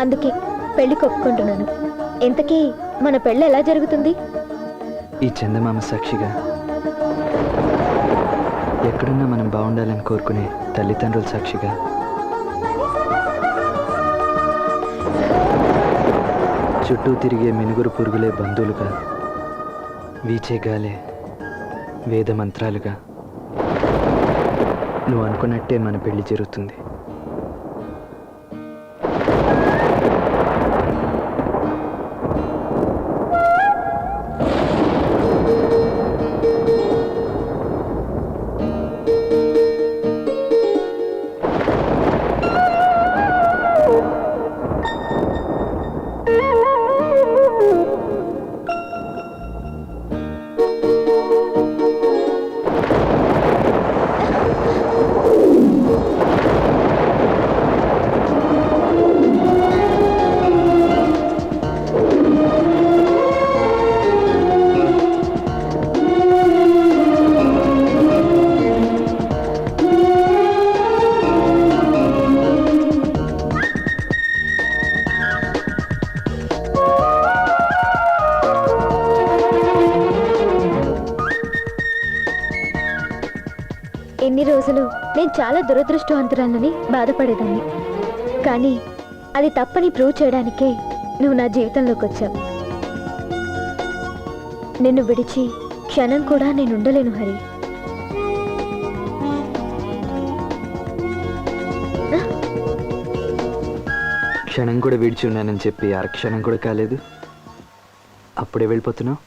అందుకే పెళ్లి ఒప్పుకుంటున్నాను. ఇంతకీ మన పెళ్లి ఎలా జరుగుతుంది? ఈ చందమామ సాక్షిగా, ఎక్కడున్నా మనం బాగుండాలని కోరుకునే తల్లిదండ్రుల సాక్షిగా, చుట్టూ తిరిగే మినుగురు పురుగులే బంధువులుగా, వీచే గాలే వేద మంత్రాలుగా, నువ్వు అనుకున్నట్టే మన పెళ్లి జరుగుతుంది. ఎన్ని రోజులు నేను చాలా దురదృష్టవంతురాలని బాధపడేదాన్ని, కానీ అది తప్పని ప్రూవ్ చేయడానికే నువ్వు నా జీవితంలోకి వచ్చావు. నిన్ను విడిచి క్షణం కూడా నేను ఉండలేను హరి. క్షణం కూడా విడిచి ఉన్నానని చెప్పి అరక్షణం కూడా కాలేదు, అప్పుడే వెళ్ళిపోతున్నావు.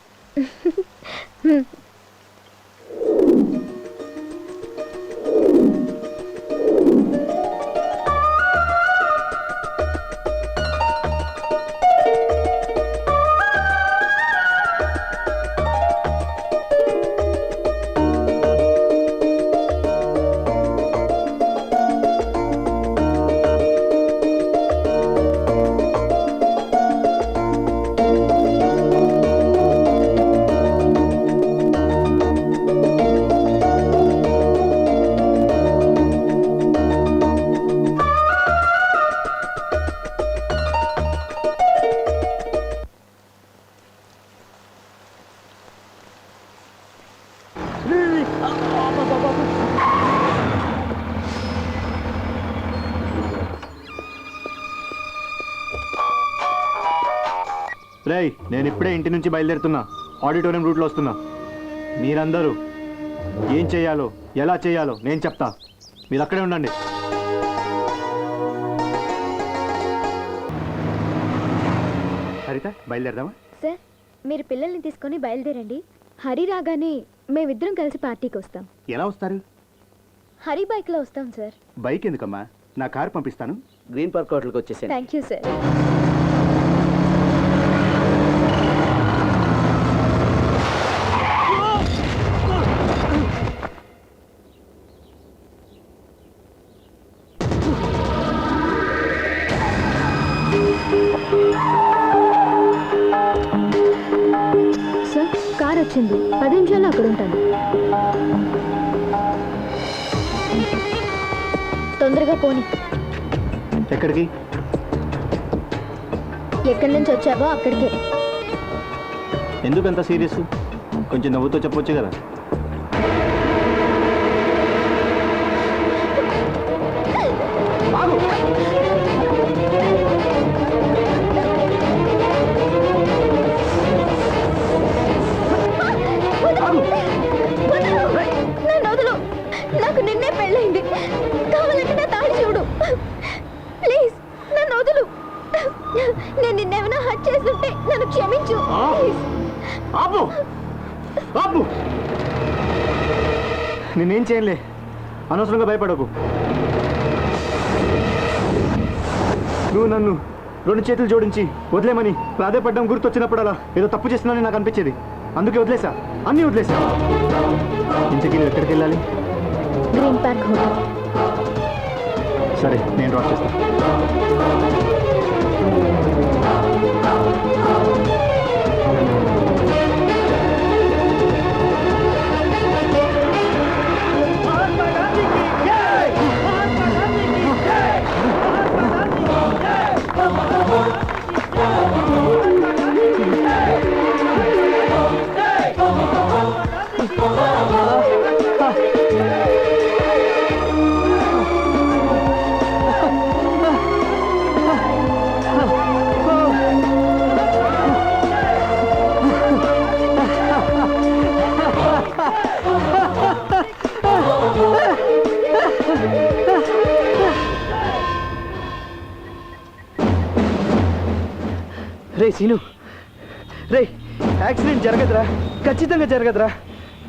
రేయ్, నేను ఇప్పుడే ఇంటి నుంచి బయలుదేరుతున్నా. ఆడిటోరియం రూట్లో వస్తున్నా. మీరందరూ ఏం చేయాలో ఎలా చేయాలో నేను చెప్తా. మీరు అక్కడే ఉండండి. హరిత, బయలుదేరదామా? సార్, మీరు పిల్లల్ని తీసుకొని బయలుదేరండి. హరి రాగానే మేమిద్దరం కలిసి పార్టీకి వస్తాం. ఎలా వస్తారు? హరి బైక్లో వస్తాం సార్. బైక్ ఎందుకమ్మా, నా కారు పంపిస్తాను. గ్రీన్ పార్క్ హోటల్కి వచ్చేసాను. Thank you sir. Sir, car వచ్చింది. 10 నిమిషాల్లో అక్కడ ఉంటాను. తొందరగా పోనీ. ఎక్కడికి? ఎక్కడి నుంచి వచ్చావో అక్కడికే. ఎందుకు అంత సీరియస్? కొంచెం నవ్వుతో చెప్పొచ్చు కదా. నన్ను వదులు. నాకు నిన్నే పెళ్ళైంది. కావాలంటే నా తాళి చూడు. ప్లీజ్ నన్ను వదులు. నేను నిన్నేమైనా హర్ట్ చేస్తుంటే నన్ను క్షమించు. ప్లీజ్. ఆపు, ఆపు. నేనేం చేయలే. అనవసరంగా భయపడకు. నువ్వు నన్ను 2 చేతులు జోడించి వదిలేమని ప్రాధేయపడ్డం గుర్తొచ్చినప్పుడలా ఏదో తప్పు చేస్తున్నానని నాకు అనిపించేది. అందుకే వదిలేసా, అన్నీ వదిలేసా. ఇంతకీ నువ్వు ఎక్కడికి వెళ్ళాలి? Green park hotel. సరే, నేను డ్రాప్ చేస్తాను. రే సీను, రే యాక్సిడెంట్ జరగదురా, ఖచ్చితంగా జరగదురా.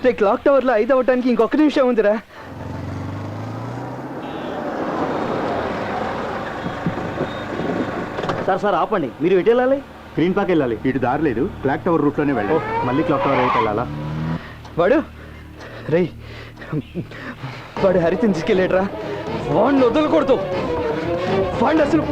రే క్లాక్ టవర్లో 5 అవ్వటానికి ఇంకొక నిమిషం ఉందిరా. సార్ ఆపండి. మీరు ఎటు వెళ్ళాలి? గ్రీన్ పార్క్ వెళ్ళాలి. ఇటు దారి లేదు, క్లాక్ టవర్ రూట్లోనే వెళ్ళాలి. మళ్ళీ క్లాక్ టవర్ వైపు వెళ్ళాలా? వాడు రే వాడు హరితని తీసుకెళ్ళాడురా. వాడిని వదలకూడదు. వాడిని అసలు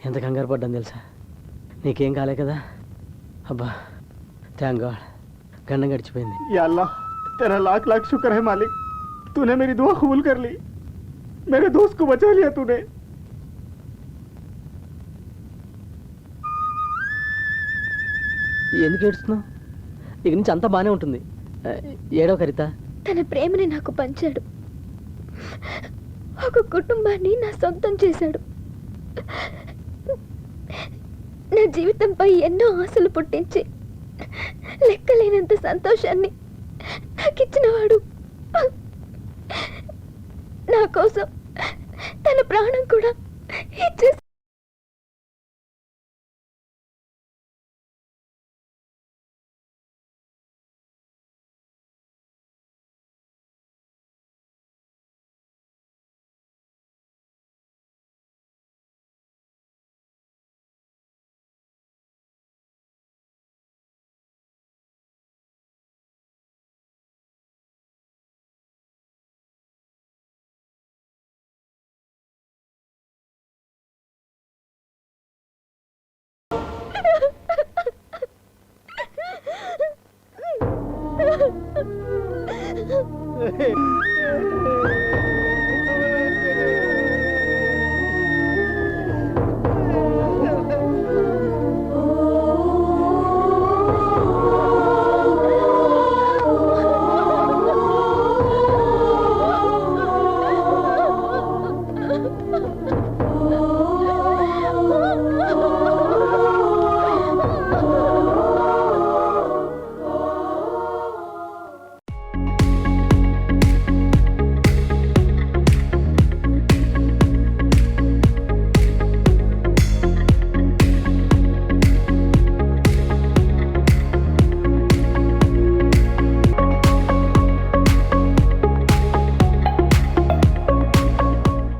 ఎంత కంగారు పడ్డాను తెలుసా? నీకేం కాలే కదా? అబ్బా, థ్యాంక్ గాడ్. గండం గడిచిపోయింది. या अल्लाह, तेरा लाख लाख शुक्र है मालिक. तूने मेरी दुआ कबूल कर ली. मेरे दोस्त को बचा लिया तूने. ఎందుకు ఏడుస్తున్నావు? ఇక నుంచి అంతా బాగానే ఉంటుంది. ఏడో కరిత. తన ప్రేమని నాకు పంచాడు. ఒక కుటుంబాన్ని నా సొంతం చేశాడు. నా జీవితంపై ఎన్నో ఆశలు పుట్టించి లెక్కలేనంత సంతోషాన్ని నాకు ఇచ్చినవాడు. నా కోసం తన ప్రాణం కూడా ఇచ్చేసి